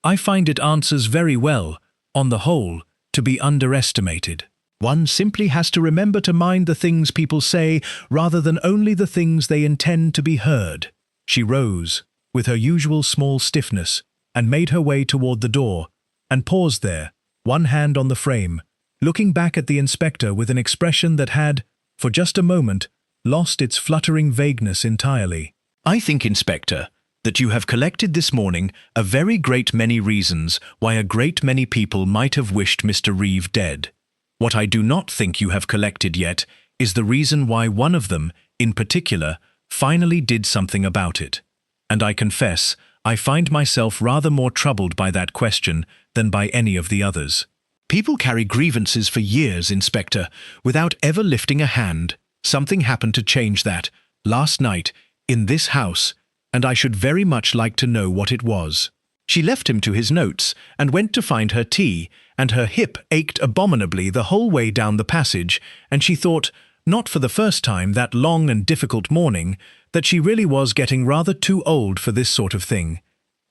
I find it answers very well, on the whole, to be underestimated." One simply has to remember to mind the things people say rather than only the things they intend to be heard. She rose, with her usual small stiffness, and made her way toward the door, and paused there, one hand on the frame, looking back at the inspector with an expression that had, for just a moment, lost its fluttering vagueness entirely. "I think, Inspector, that you have collected this morning a very great many reasons why a great many people might have wished Mr. Reeve dead. What I do not think you have collected yet is the reason why one of them, in particular, finally did something about it. And I confess, I find myself rather more troubled by that question than by any of the others. People carry grievances for years, Inspector, without ever lifting a hand. Something happened to change that, last night, in this house, and I should very much like to know what it was." She left him to his notes and went to find her tea, and her hip ached abominably the whole way down the passage, and she thought, not for the first time that long and difficult morning, that she really was getting rather too old for this sort of thing,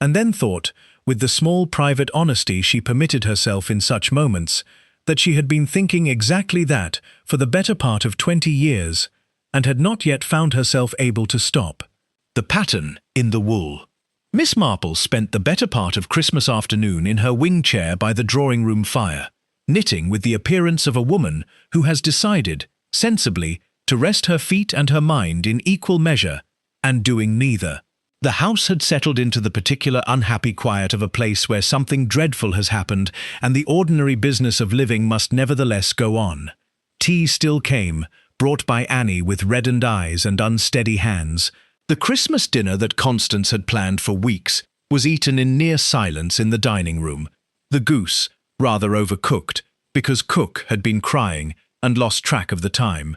and then thought, with the small private honesty she permitted herself in such moments, that she had been thinking exactly that for the better part of 20 years, and had not yet found herself able to stop. The pattern in the wool. Miss Marple spent the better part of Christmas afternoon in her wing chair by the drawing-room fire, knitting with the appearance of a woman who has decided, sensibly, to rest her feet and her mind in equal measure, and doing neither. The house had settled into the particular unhappy quiet of a place where something dreadful has happened, and the ordinary business of living must nevertheless go on. Tea still came, brought by Annie with reddened eyes and unsteady hands. The Christmas dinner that Constance had planned for weeks was eaten in near silence in the dining room, the goose rather overcooked, because cook had been crying and lost track of the time,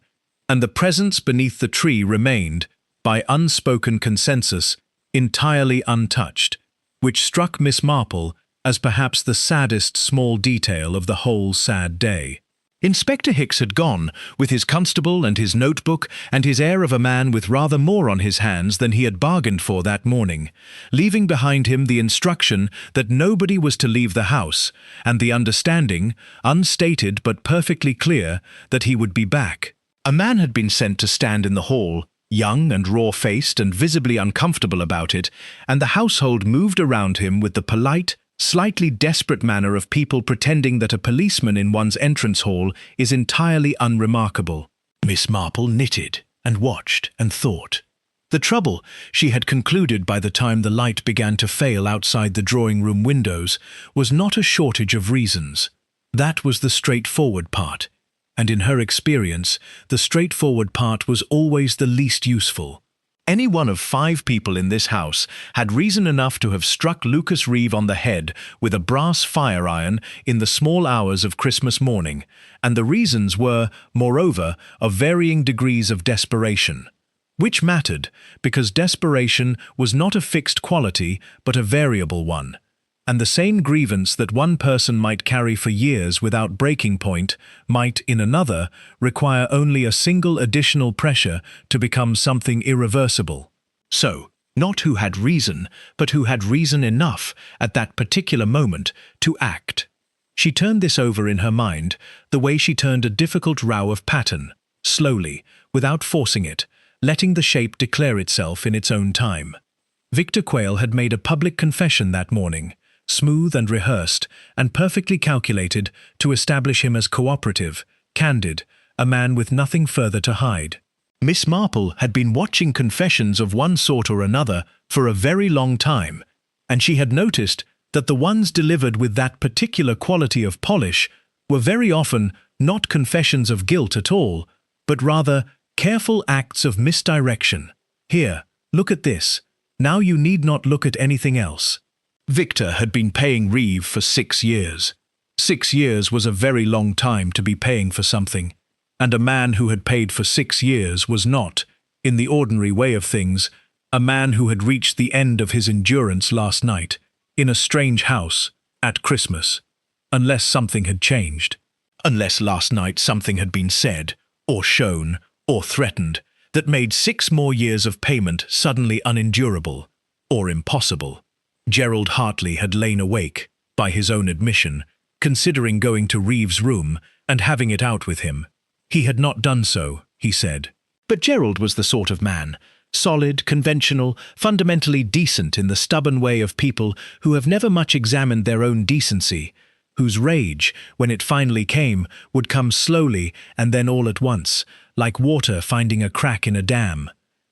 and the presents beneath the tree remained, by unspoken consensus, entirely untouched, which struck Miss Marple as perhaps the saddest small detail of the whole sad day. Inspector Hicks had gone, with his constable and his notebook and his air of a man with rather more on his hands than he had bargained for that morning, leaving behind him the instruction that nobody was to leave the house, and the understanding, unstated but perfectly clear, that he would be back. A man had been sent to stand in the hall, young and raw-faced and visibly uncomfortable about it, and the household moved around him with the polite, slightly desperate manner of people pretending that a policeman in one's entrance hall is entirely unremarkable. Miss Marple knitted and watched and thought. The trouble, she had concluded by the time the light began to fail outside the drawing-room windows, was not a shortage of reasons. That was the straightforward part, and in her experience, the straightforward part was always the least useful. Any one of 5 people in this house had reason enough to have struck Lucas Reeve on the head with a brass fire iron in the small hours of Christmas morning, and the reasons were, moreover, of varying degrees of desperation. Which mattered, because desperation was not a fixed quality but a variable one, and the same grievance that one person might carry for years without breaking point might, in another, require only a single additional pressure to become something irreversible. So, not who had reason, but who had reason enough, at that particular moment, to act. She turned this over in her mind, the way she turned a difficult row of pattern, slowly, without forcing it, letting the shape declare itself in its own time. Victor Quayle had made a public confession that morning, smooth and rehearsed, and perfectly calculated to establish him as cooperative, candid, a man with nothing further to hide. Miss Marple had been watching confessions of one sort or another for a very long time, and she had noticed that the ones delivered with that particular quality of polish were very often not confessions of guilt at all, but rather careful acts of misdirection. Here, look at this. Now you need not look at anything else. Victor had been paying Reeve for 6 years. 6 years was a very long time to be paying for something, and a man who had paid for 6 years was not, in the ordinary way of things, a man who had reached the end of his endurance last night, in a strange house, at Christmas, unless something had changed, unless last night something had been said, or shown, or threatened, that made 6 more years of payment suddenly unendurable, or impossible. Gerald Hartley had lain awake, by his own admission, considering going to Reeve's room and having it out with him. He had not done so, he said. But Gerald was the sort of man, solid, conventional, fundamentally decent in the stubborn way of people who have never much examined their own decency, whose rage, when it finally came, would come slowly and then all at once, like water finding a crack in a dam.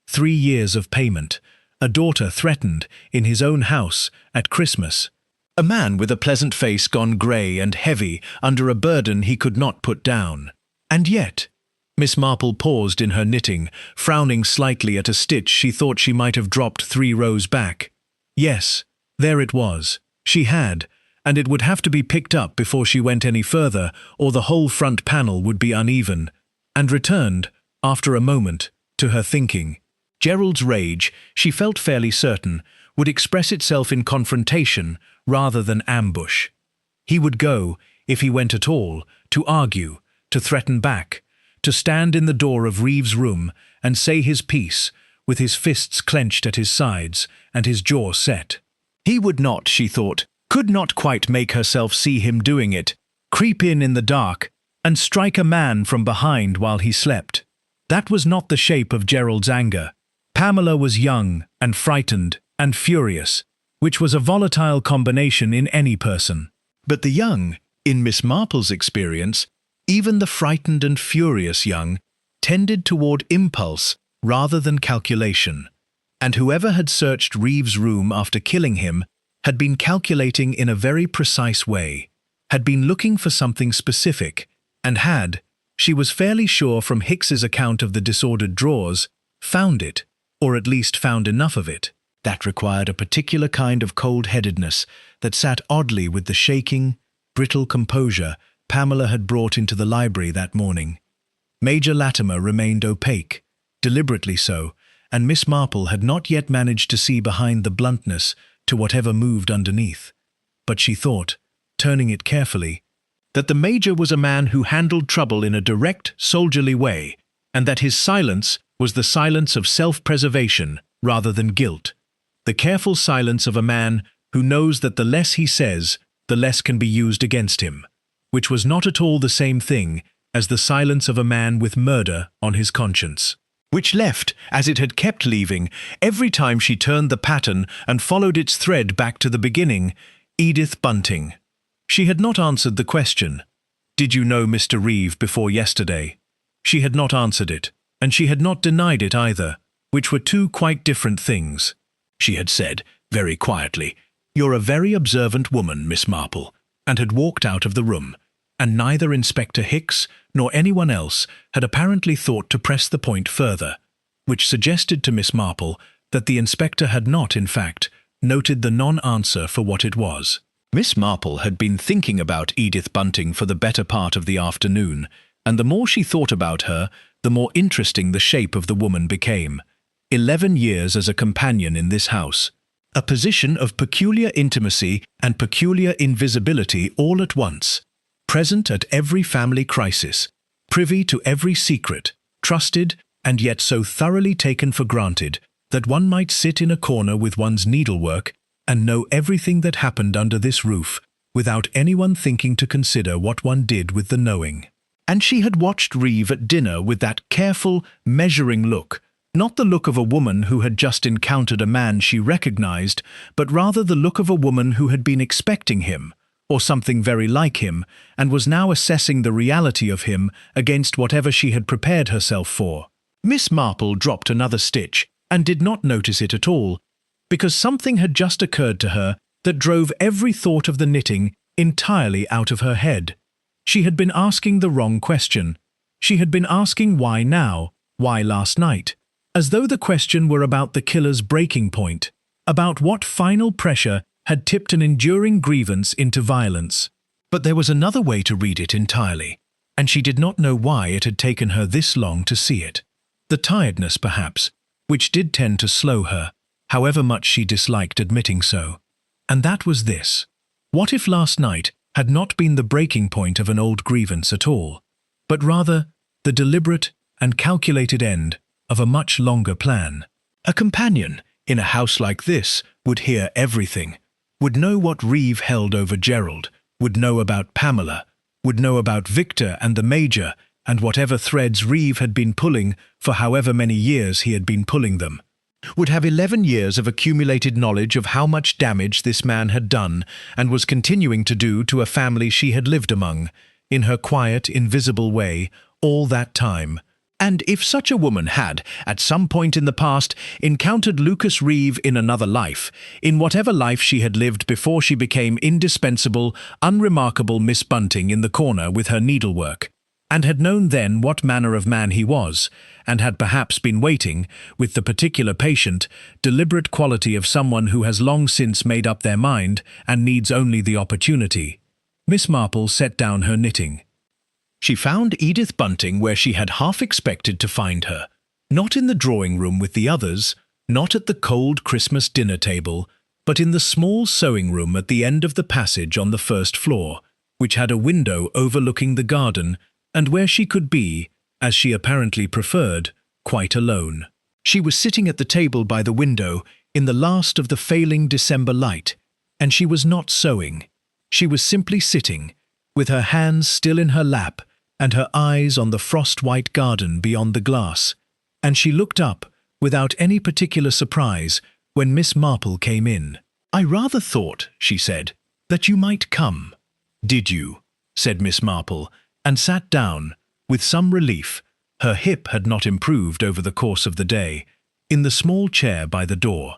3 years of payment, a daughter threatened in his own house at Christmas. A man with a pleasant face gone grey and heavy under a burden he could not put down. And yet, Miss Marple paused in her knitting, frowning slightly at a stitch she thought she might have dropped 3 rows back. Yes, there it was. She had, and it would have to be picked up before she went any further, or the whole front panel would be uneven, and returned, after a moment, to her thinking. Gerald's rage, she felt fairly certain, would express itself in confrontation rather than ambush. He would go, if he went at all, to argue, to threaten back, to stand in the door of Reeve's room and say his piece, with his fists clenched at his sides and his jaw set. He would not, she thought, could not quite make herself see him doing it, creep in the dark, and strike a man from behind while he slept. That was not the shape of Gerald's anger. Pamela was young and frightened and furious, which was a volatile combination in any person. But the young, in Miss Marple's experience, even the frightened and furious young, tended toward impulse rather than calculation. And whoever had searched Reeve's room after killing him had been calculating in a very precise way, had been looking for something specific, and had, she was fairly sure from Hicks's account of the disordered drawers, found it, or at least found enough of it. That required a particular kind of cold-headedness that sat oddly with the shaking, brittle composure Pamela had brought into the library that morning. Major Latimer remained opaque, deliberately so, and Miss Marple had not yet managed to see behind the bluntness to whatever moved underneath. But she thought, turning it carefully, that the Major was a man who handled trouble in a direct, soldierly way, and that his silence was the silence of self-preservation rather than guilt, the careful silence of a man who knows that the less he says, the less can be used against him, which was not at all the same thing as the silence of a man with murder on his conscience, which left, as it had kept leaving, every time she turned the pattern and followed its thread back to the beginning, Edith Bunting. She had not answered the question, "Did you know Mr. Reeve before yesterday?" She had not answered it, and she had not denied it either, which were 2 quite different things. She had said, very quietly, "You're a very observant woman, Miss Marple," and had walked out of the room, and neither Inspector Hicks nor anyone else had apparently thought to press the point further, which suggested to Miss Marple that the inspector had not, in fact, noted the non-answer for what it was. Miss Marple had been thinking about Edith Bunting for the better part of the afternoon, and the more she thought about her, the more interesting the shape of the woman became. 11 years as a companion in this house, a position of peculiar intimacy and peculiar invisibility all at once, present at every family crisis, privy to every secret, trusted and yet so thoroughly taken for granted that one might sit in a corner with one's needlework and know everything that happened under this roof without anyone thinking to consider what one did with the knowing. And she had watched Reeve at dinner with that careful, measuring look, not the look of a woman who had just encountered a man she recognized, but rather the look of a woman who had been expecting him, or something very like him, and was now assessing the reality of him against whatever she had prepared herself for. Miss Marple dropped another stitch, and did not notice it at all, because something had just occurred to her that drove every thought of the knitting entirely out of her head. She had been asking the wrong question. She had been asking why now, why last night, as though the question were about the killer's breaking point, about what final pressure had tipped an enduring grievance into violence. But there was another way to read it entirely, and she did not know why it had taken her this long to see it. The tiredness, perhaps, which did tend to slow her, however much she disliked admitting so. And that was this. What if last night had not been the breaking point of an old grievance at all, but rather the deliberate and calculated end of a much longer plan? A companion, in a house like this, would hear everything, would know what Reeve held over Gerald, would know about Pamela, would know about Victor and the Major, and whatever threads Reeve had been pulling for however many years he had been pulling them. Would have 11 years of accumulated knowledge of how much damage this man had done and was continuing to do to a family she had lived among, in her quiet, invisible way, all that time. And if such a woman had, at some point in the past, encountered Lucas Reeve in another life, in whatever life she had lived before she became indispensable, unremarkable Miss Bunting in the corner with her needlework, and had known then what manner of man he was, and had perhaps been waiting, with the particular patient, deliberate quality of someone who has long since made up their mind and needs only the opportunity, Miss Marple set down her knitting. She found Edith Bunting where she had half expected to find her, not in the drawing room with the others, not at the cold Christmas dinner table, but in the small sewing room at the end of the passage on the first floor, which had a window overlooking the garden, and where she could be, as she apparently preferred, quite alone. She was sitting at the table by the window in the last of the failing December light, and she was not sewing. She was simply sitting, with her hands still in her lap and her eyes on the frost-white garden beyond the glass, and she looked up, without any particular surprise, when Miss Marple came in. "I rather thought," she said, "that you might come." "Did you?" said Miss Marple, and sat down, with some relief, her hip had not improved over the course of the day, in the small chair by the door.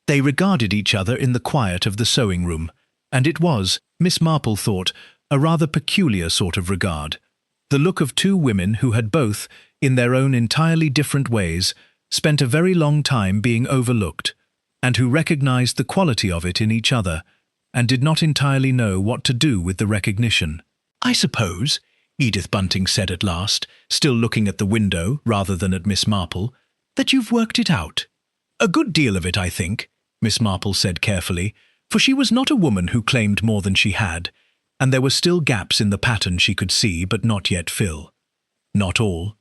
They regarded each other in the quiet of the sewing room, and it was, Miss Marple thought, a rather peculiar sort of regard, the look of two women who had both, in their own entirely different ways, spent a very long time being overlooked, and who recognized the quality of it in each other, and did not entirely know what to do with the recognition. "I suppose," Edith Bunting said at last, still looking at the window rather than at Miss Marple, "that you've worked it out." "A good deal of it, I think," Miss Marple said carefully, for she was not a woman who claimed more than she had, and there were still gaps in the pattern she could see but not yet fill. "Not all.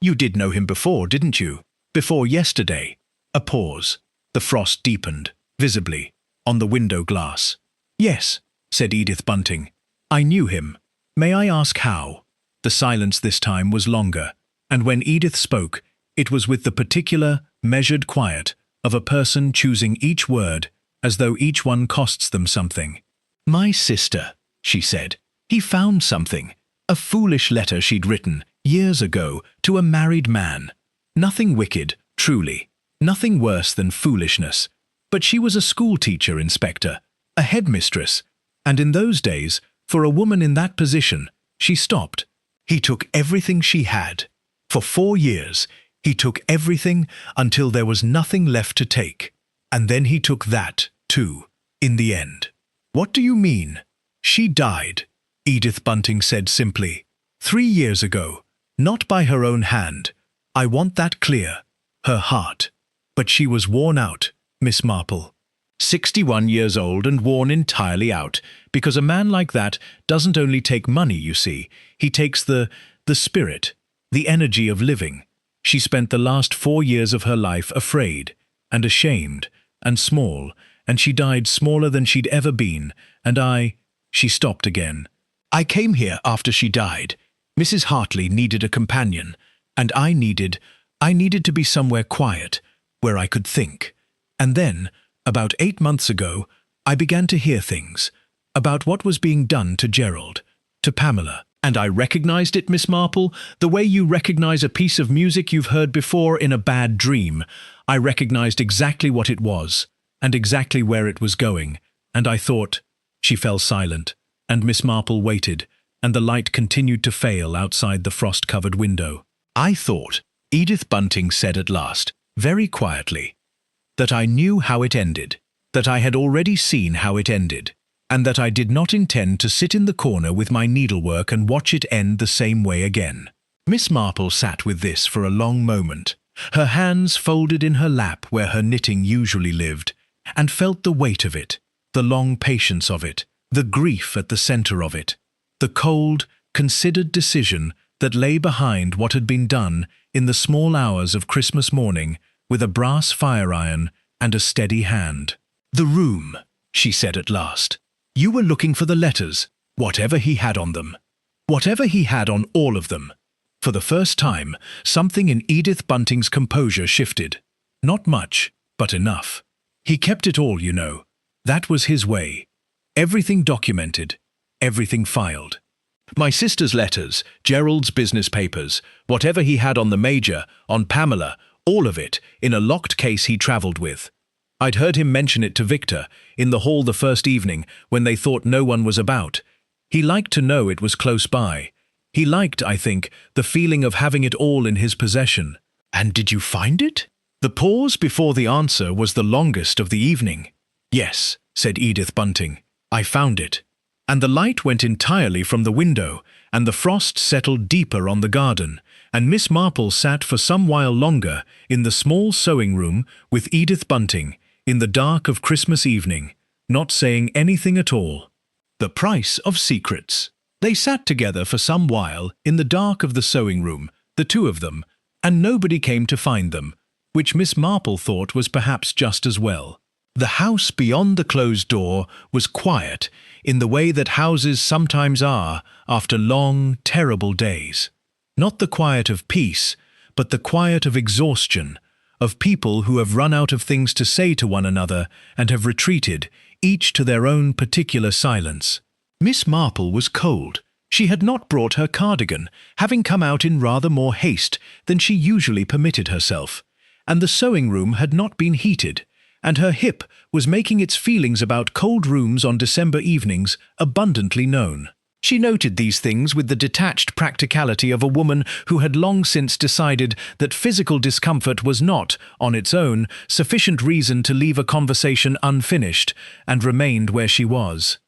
You did know him before, didn't you? Before yesterday." A pause. The frost deepened, visibly, on the window glass. "Yes," said Edith Bunting. "I knew him. May I ask how?" The silence this time was longer, and when Edith spoke, it was with the particular, measured quiet of a person choosing each word as though each one costs them something. "My sister," she said. "He found something. A foolish letter she'd written, years ago, to a married man. Nothing wicked, truly. Nothing worse than foolishness. But she was a school-teacher, Inspector, a headmistress, and in those days, for a woman in that position, she stopped. He took everything she had. For 4 years, he took everything until there was nothing left to take. And then he took that, too, in the end." "What do you mean?" "She died," Edith Bunting said simply. 3 years ago, not by her own hand. I want that clear. Her heart. But she was worn out, Miss Marple. 61 years old and worn entirely out, because a man like that doesn't only take money, you see. He takes the spirit, the energy of living. She spent the last 4 years of her life afraid, and ashamed, and small, and she died smaller than she'd ever been, and She stopped again. "I came here after she died. Mrs. Hartley needed a companion, and I needed to be somewhere quiet, where I could think. And then, about 8 months ago, I began to hear things, about what was being done to Gerald, to Pamela. And I recognized it, Miss Marple, the way you recognize a piece of music you've heard before in a bad dream. I recognized exactly what it was, and exactly where it was going, and I thought—" She fell silent, and Miss Marple waited, and the light continued to fail outside the frost-covered window. "I thought," Edith Bunting said at last, very quietly, "that I knew how it ended, that I had already seen how it ended, and that I did not intend to sit in the corner with my needlework and watch it end the same way again." Miss Marple sat with this for a long moment, her hands folded in her lap where her knitting usually lived, and felt the weight of it, the long patience of it, the grief at the center of it, the cold, considered decision that lay behind what had been done in the small hours of Christmas morning with a brass fire-iron and a steady hand. "The room," she said at last. "You were looking for the letters. Whatever he had on them. Whatever he had on all of them. For the first time, something in Edith Bunting's composure shifted. Not much, but enough. He kept it all, you know. That was his way. Everything documented. Everything filed. My sister's letters, Gerald's business papers, whatever he had on the Major, on Pamela, all of it, in a locked case he travelled with. I'd heard him mention it to Victor, in the hall the first evening, when they thought no one was about. He liked to know it was close by. He liked, I think, the feeling of having it all in his possession. And did you find it? The pause before the answer was the longest of the evening. Yes, said Edith Bunting. I found it. And the light went entirely from the window, and the frost settled deeper on the garden, and Miss Marple sat for some while longer in the small sewing room with Edith Bunting, in the dark of Christmas evening, not saying anything at all. The price of secrets. They sat together for some while in the dark of the sewing room, the two of them, and nobody came to find them, which Miss Marple thought was perhaps just as well. The house beyond the closed door was quiet in the way that houses sometimes are after long, terrible days. Not the quiet of peace, but the quiet of exhaustion, of people who have run out of things to say to one another and have retreated, each to their own particular silence. Miss Marple was cold. She had not brought her cardigan, having come out in rather more haste than she usually permitted herself, and the sewing room had not been heated, and her hip was making its feelings about cold rooms on December evenings abundantly known. She noted these things with the detached practicality of a woman who had long since decided that physical discomfort was not, on its own, sufficient reason to leave a conversation unfinished, and remained where she was.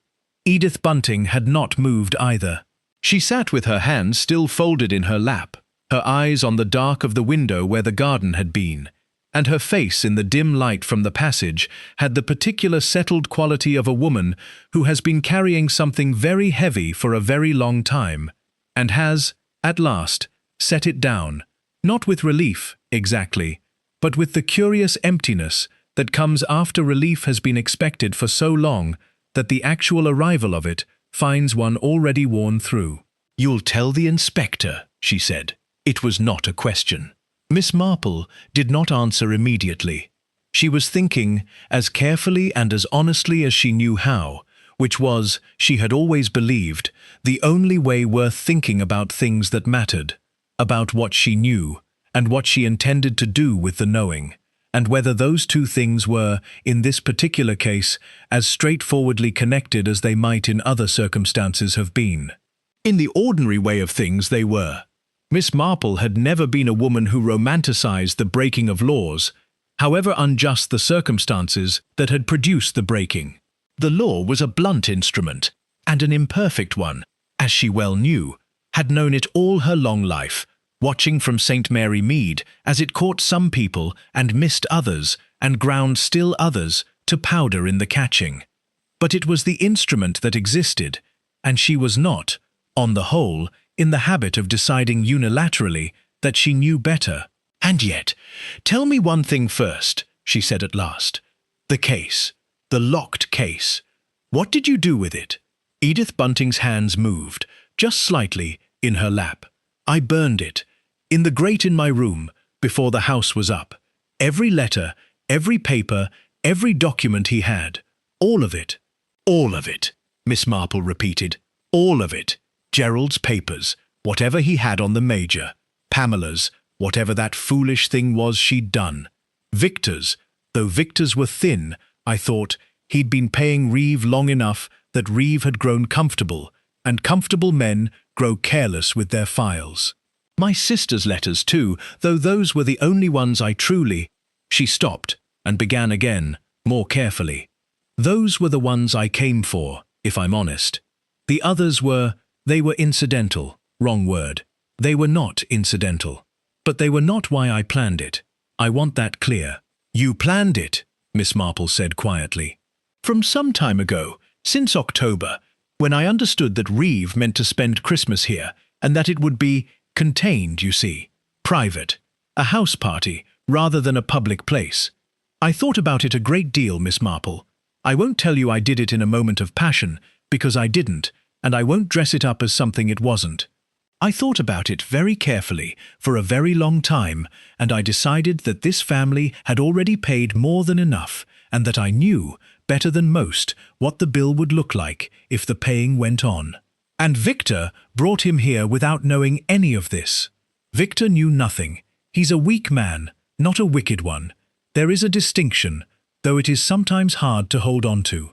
Edith Bunting had not moved either. She sat with her hands still folded in her lap, her eyes on the dark of the window where the garden had been, and her face in the dim light from the passage had the particular settled quality of a woman who has been carrying something very heavy for a very long time, and has, at last, set it down, not with relief, exactly, but with the curious emptiness that comes after relief has been expected for so long that the actual arrival of it finds one already worn through. "You'll tell the inspector," she said. It was not a question. Miss Marple did not answer immediately. She was thinking, as carefully and as honestly as she knew how, which was, she had always believed, the only way worth thinking about things that mattered, about what she knew, and what she intended to do with the knowing, and whether those two things were, in this particular case, as straightforwardly connected as they might in other circumstances have been. In the ordinary way of things they were. Miss Marple had never been a woman who romanticized the breaking of laws, however unjust the circumstances that had produced the breaking. The law was a blunt instrument, and an imperfect one, as she well knew, had known it all her long life, watching from St. Mary Mead as it caught some people and missed others and ground still others to powder in the catching. But it was the instrument that existed, and she was not, on the whole, in the habit of deciding unilaterally that she knew better. "And yet, tell me one thing first," she said at last. "The case, the locked case. What did you do with it?" Edith Bunting's hands moved, just slightly, in her lap. "I burned it, in the grate in my room, before the house was up. Every letter, every paper, every document he had. All of it." "All of it," Miss Marple repeated. "All of it. Gerald's papers, whatever he had on the Major, Pamela's, whatever that foolish thing was she'd done, Victor's, though Victor's were thin, I thought, he'd been paying Reeve long enough that Reeve had grown comfortable, and comfortable men grow careless with their files. My sister's letters too, though those were the only ones I truly—" She stopped, and began again, more carefully. "Those were the ones I came for, if I'm honest. The others they were incidental, wrong word. They were not incidental. But they were not why I planned it. I want that clear." "You planned it," Miss Marple said quietly. "From some time ago, since October, when I understood that Reeve meant to spend Christmas here, and that it would be contained, you see, private, a house party, rather than a public place. I thought about it a great deal, Miss Marple. I won't tell you I did it in a moment of passion, because I didn't, and I won't dress it up as something it wasn't. I thought about it very carefully for a very long time, and I decided that this family had already paid more than enough, and that I knew, better than most, what the bill would look like if the paying went on. And Victor brought him here without knowing any of this. Victor knew nothing. He's a weak man, not a wicked one. There is a distinction, though it is sometimes hard to hold on to.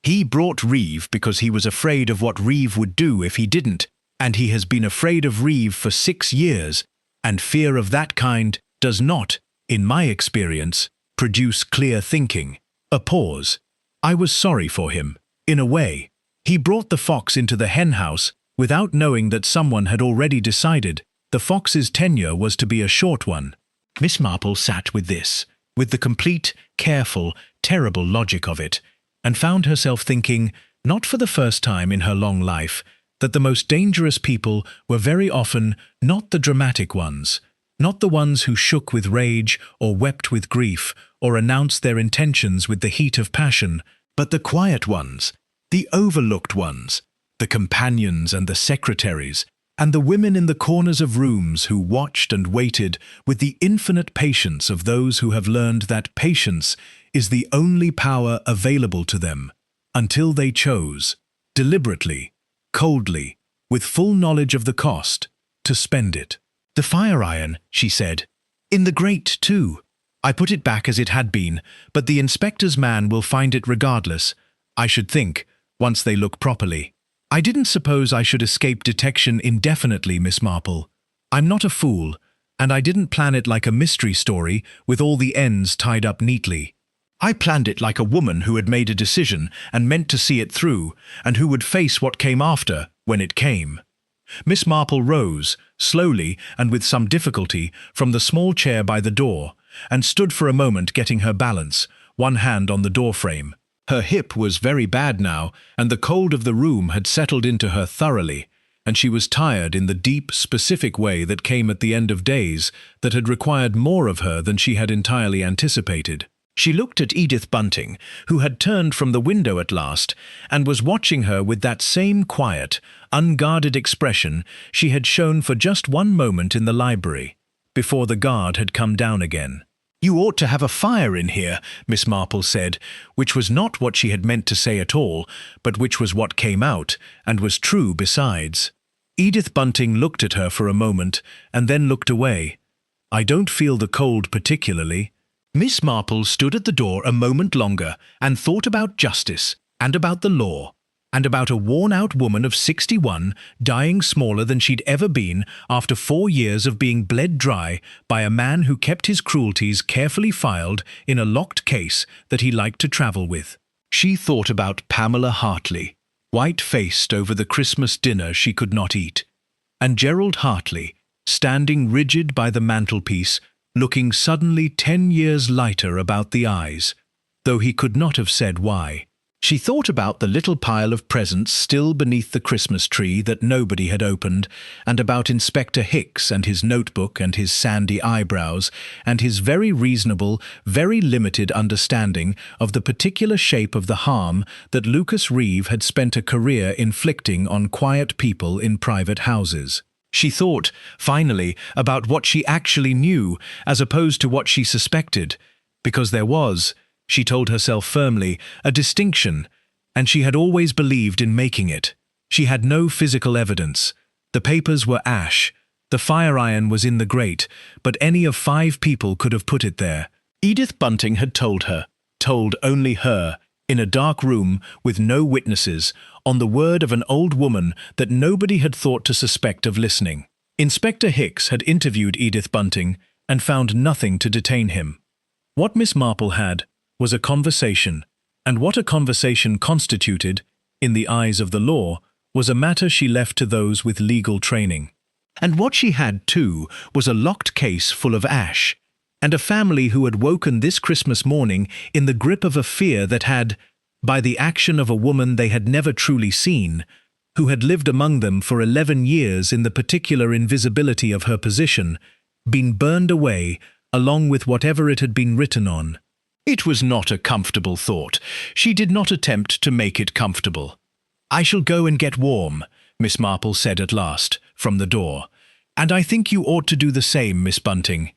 He brought Reeve because he was afraid of what Reeve would do if he didn't, and he has been afraid of Reeve for 6 years, and fear of that kind does not, in my experience, produce clear thinking. A pause. I was sorry for him, in a way. He brought the fox into the henhouse without knowing that someone had already decided the fox's tenure was to be a short one. Miss Marple sat with this, with the complete, careful, terrible logic of it, and found herself thinking, not for the first time in her long life, that the most dangerous people were very often not the dramatic ones, not the ones who shook with rage or wept with grief or announced their intentions with the heat of passion, but the quiet ones, the overlooked ones, the companions and the secretaries, and the women in the corners of rooms who watched and waited with the infinite patience of those who have learned that patience is the only power available to them, until they chose, deliberately, coldly, with full knowledge of the cost, to spend it. The fire iron, she said. In the grate, too. I put it back as it had been, but the inspector's man will find it regardless, I should think, once they look properly. I didn't suppose I should escape detection indefinitely, Miss Marple. I'm not a fool, and I didn't plan it like a mystery story with all the ends tied up neatly. I planned it like a woman who had made a decision and meant to see it through, and who would face what came after, when it came. Miss Marple rose, slowly and with some difficulty, from the small chair by the door, and stood for a moment getting her balance, one hand on the doorframe. Her hip was very bad now, and the cold of the room had settled into her thoroughly, and she was tired in the deep, specific way that came at the end of days that had required more of her than she had entirely anticipated. She looked at Edith Bunting, who had turned from the window at last, and was watching her with that same quiet, unguarded expression she had shown for just one moment in the library, before the guard had come down again. "You ought to have a fire in here," Miss Marple said, which was not what she had meant to say at all, but which was what came out, and was true besides. Edith Bunting looked at her for a moment, and then looked away. "I don't feel the cold particularly." Miss Marple stood at the door a moment longer and thought about justice, and about the law, and about a worn-out woman of 61 dying smaller than she'd ever been after 4 years of being bled dry by a man who kept his cruelties carefully filed in a locked case that he liked to travel with. She thought about Pamela Hartley, white-faced over the Christmas dinner she could not eat, and Gerald Hartley, standing rigid by the mantelpiece, looking suddenly 10 years lighter about the eyes, though he could not have said why. She thought about the little pile of presents still beneath the Christmas tree that nobody had opened, and about Inspector Hicks and his notebook and his sandy eyebrows, and his very reasonable, very limited understanding of the particular shape of the harm that Lucas Reeve had spent a career inflicting on quiet people in private houses. She thought, finally, about what she actually knew, as opposed to what she suspected, because there was, she told herself firmly, a distinction, and she had always believed in making it. She had no physical evidence. The papers were ash. The fire iron was in the grate, but any of 5 people could have put it there. Edith Bunting had told only her, in a dark room with no witnesses, on the word of an old woman that nobody had thought to suspect of listening. Inspector Hicks had interviewed Edith Bunting and found nothing to detain him. What Miss Marple had was a conversation, and what a conversation constituted, in the eyes of the law, was a matter she left to those with legal training. And what she had, too, was a locked case full of ash, and a family who had woken this Christmas morning in the grip of a fear that had, by the action of a woman they had never truly seen, who had lived among them for 11 years in the particular invisibility of her position, been burned away, along with whatever it had been written on. It was not a comfortable thought. She did not attempt to make it comfortable. "I shall go and get warm," Miss Marple said at last, from the door. "And I think you ought to do the same, Miss Bunting.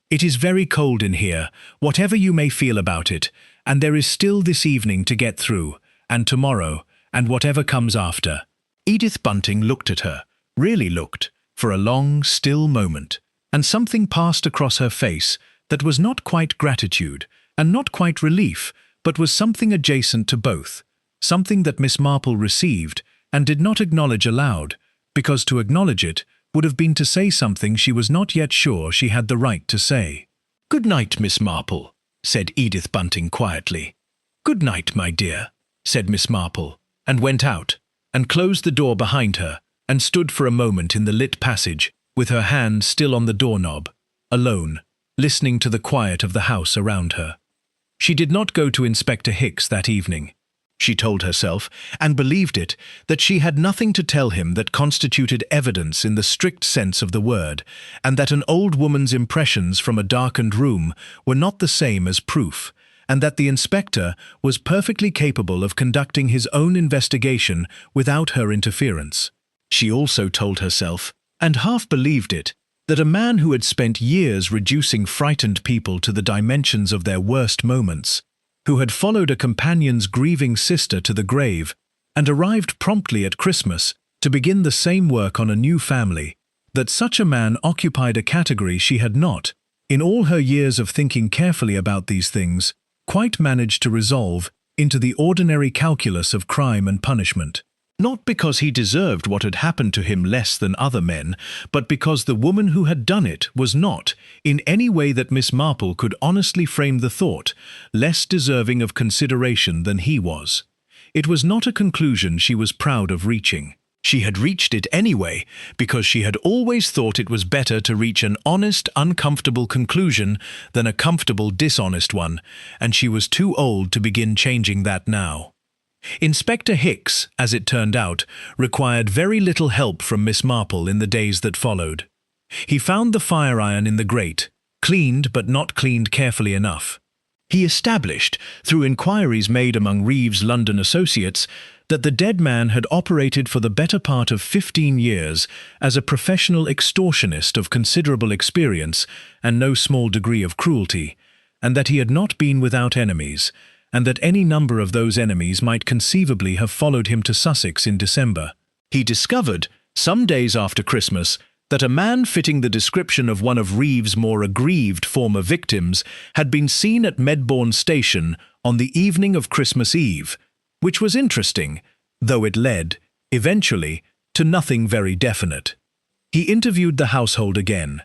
It is very cold in here, whatever you may feel about it, and there is still this evening to get through, and tomorrow, and whatever comes after." Edith Bunting looked at her, really looked, for a long, still moment, and something passed across her face that was not quite gratitude, and not quite relief, but was something adjacent to both, something that Miss Marple received and did not acknowledge aloud, because to acknowledge it would have been to say something she was not yet sure she had the right to say. "Good night, Miss Marple," said Edith Bunting quietly. "Good night, my dear," said Miss Marple, and went out, and closed the door behind her, and stood for a moment in the lit passage, with her hand still on the doorknob, alone, listening to the quiet of the house around her. She did not go to Inspector Hicks that evening. She told herself, and believed it, that she had nothing to tell him that constituted evidence in the strict sense of the word, and that an old woman's impressions from a darkened room were not the same as proof, and that the inspector was perfectly capable of conducting his own investigation without her interference. She also told herself, and half believed it, that a man who had spent years reducing frightened people to the dimensions of their worst moments, who had followed a companion's grieving sister to the grave, and arrived promptly at Christmas to begin the same work on a new family, that such a man occupied a category she had not, in all her years of thinking carefully about these things, quite managed to resolve into the ordinary calculus of crime and punishment. Not because he deserved what had happened to him less than other men, but because the woman who had done it was not, in any way that Miss Marple could honestly frame the thought, less deserving of consideration than he was. It was not a conclusion she was proud of reaching. She had reached it anyway, because she had always thought it was better to reach an honest, uncomfortable conclusion than a comfortable, dishonest one, and she was too old to begin changing that now. Inspector Hicks, as it turned out, required very little help from Miss Marple in the days that followed. He found the fire-iron in the grate, cleaned but not cleaned carefully enough. He established, through inquiries made among Reeve's London associates, that the dead man had operated for the better part of 15 years as a professional extortionist of considerable experience and no small degree of cruelty, and that he had not been without enemies, and that any number of those enemies might conceivably have followed him to Sussex in December. He discovered, some days after Christmas, that a man fitting the description of one of Reeve's more aggrieved former victims had been seen at Medbourne Station on the evening of Christmas Eve, which was interesting, though it led, eventually, to nothing very definite. He interviewed the household again.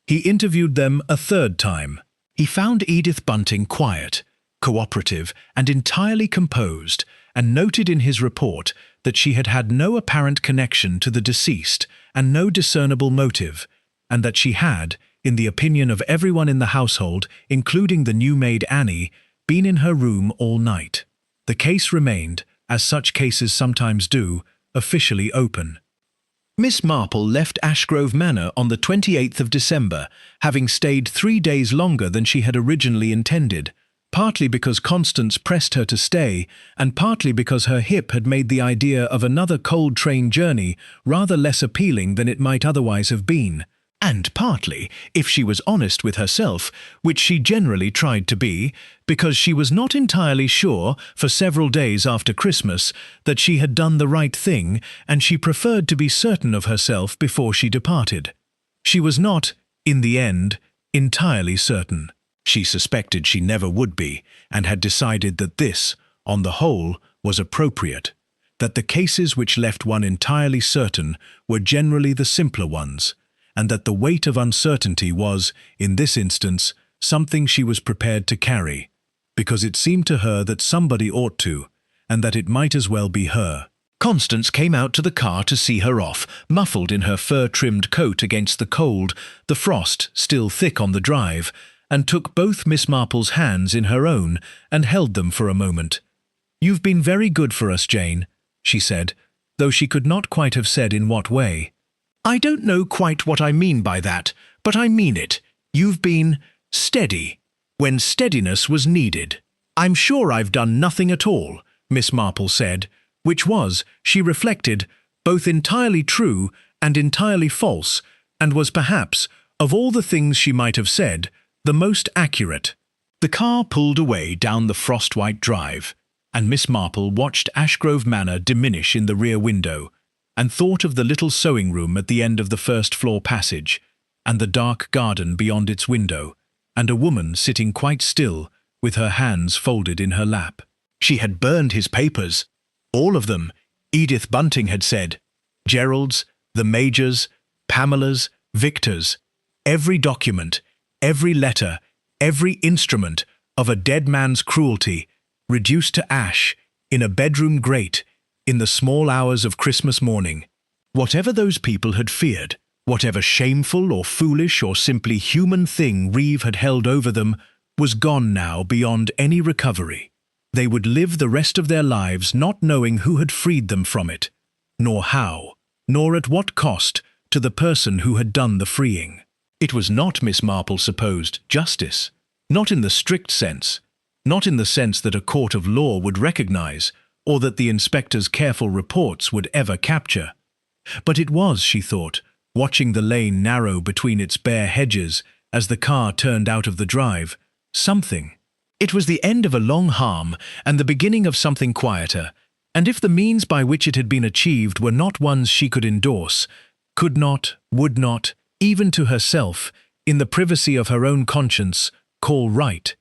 He interviewed them a third time. He found Edith Bunting quiet, cooperative, and entirely composed, and noted in his report that she had had no apparent connection to the deceased and no discernible motive, and that she had, in the opinion of everyone in the household, including the new maid Annie, been in her room all night. The case remained, as such cases sometimes do, officially open. Miss Marple left Ashgrove Manor on the 28th of December, having stayed 3 days longer than she had originally intended, partly because Constance pressed her to stay, and partly because her hip had made the idea of another cold train journey rather less appealing than it might otherwise have been, and partly, if she was honest with herself, which she generally tried to be, because she was not entirely sure, for several days after Christmas, that she had done the right thing, and she preferred to be certain of herself before she departed. She was not, in the end, entirely certain. She suspected she never would be, and had decided that this, on the whole, was appropriate, that the cases which left one entirely certain were generally the simpler ones, and that the weight of uncertainty was, in this instance, something she was prepared to carry, because it seemed to her that somebody ought to, and that it might as well be her. Constance came out to the car to see her off, muffled in her fur-trimmed coat against the cold, the frost still thick on the drive, and took both Miss Marple's hands in her own and held them for a moment. "You've been very good for us, Jane," she said, though she could not quite have said in what way. "I don't know quite what I mean by that, but I mean it. You've been steady, when steadiness was needed." "I'm sure I've done nothing at all," Miss Marple said, which was, she reflected, both entirely true and entirely false, and was perhaps, of all the things she might have said, the most accurate. The car pulled away down the frost-white drive, and Miss Marple watched Ashgrove Manor diminish in the rear window, and thought of the little sewing room at the end of the first-floor passage, and the dark garden beyond its window, and a woman sitting quite still, with her hands folded in her lap. She had burned his papers. All of them, Edith Bunting had said. Gerald's, the Major's, Pamela's, Victor's. Every document, every letter, every instrument of a dead man's cruelty, reduced to ash, in a bedroom grate, in the small hours of Christmas morning. Whatever those people had feared, whatever shameful or foolish or simply human thing Reeve had held over them, was gone now beyond any recovery. They would live the rest of their lives not knowing who had freed them from it, nor how, nor at what cost to the person who had done the freeing. It was not, Miss Marple supposed, justice, not in the strict sense, not in the sense that a court of law would recognize, or that the inspector's careful reports would ever capture. But it was, she thought, watching the lane narrow between its bare hedges as the car turned out of the drive, something. It was the end of a long harm and the beginning of something quieter, and if the means by which it had been achieved were not ones she could endorse, could not, would not, even to herself, in the privacy of her own conscience, call right,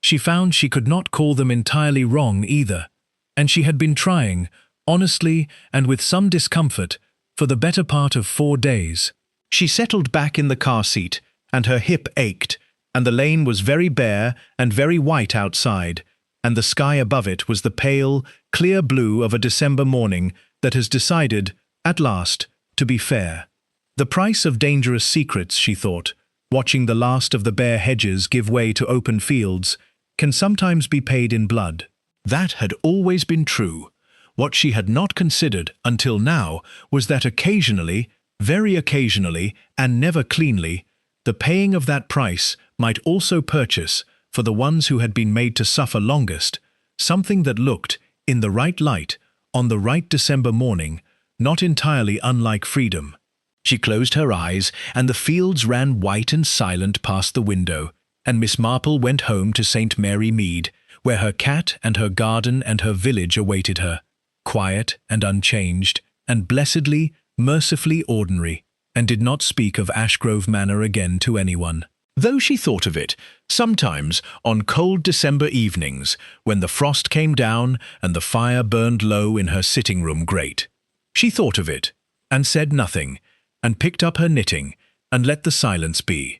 she found she could not call them entirely wrong either, and she had been trying, honestly and with some discomfort, for the better part of 4 days. She settled back in the car seat, and her hip ached, and the lane was very bare and very white outside, and the sky above it was the pale, clear blue of a December morning that has decided, at last, to be fair. The price of dangerous secrets, she thought, watching the last of the bare hedges give way to open fields, can sometimes be paid in blood. That had always been true. What she had not considered until now was that occasionally, very occasionally, and never cleanly, the paying of that price might also purchase, for the ones who had been made to suffer longest, something that looked, in the right light, on the right December morning, not entirely unlike freedom. She closed her eyes, and the fields ran white and silent past the window, and Miss Marple went home to St. Mary Mead, where her cat and her garden and her village awaited her, quiet and unchanged, and blessedly, mercifully ordinary, and did not speak of Ashgrove Manor again to anyone. Though she thought of it, sometimes on cold December evenings, when the frost came down and the fire burned low in her sitting-room grate. She thought of it, and said nothing, and picked up her knitting, and let the silence be.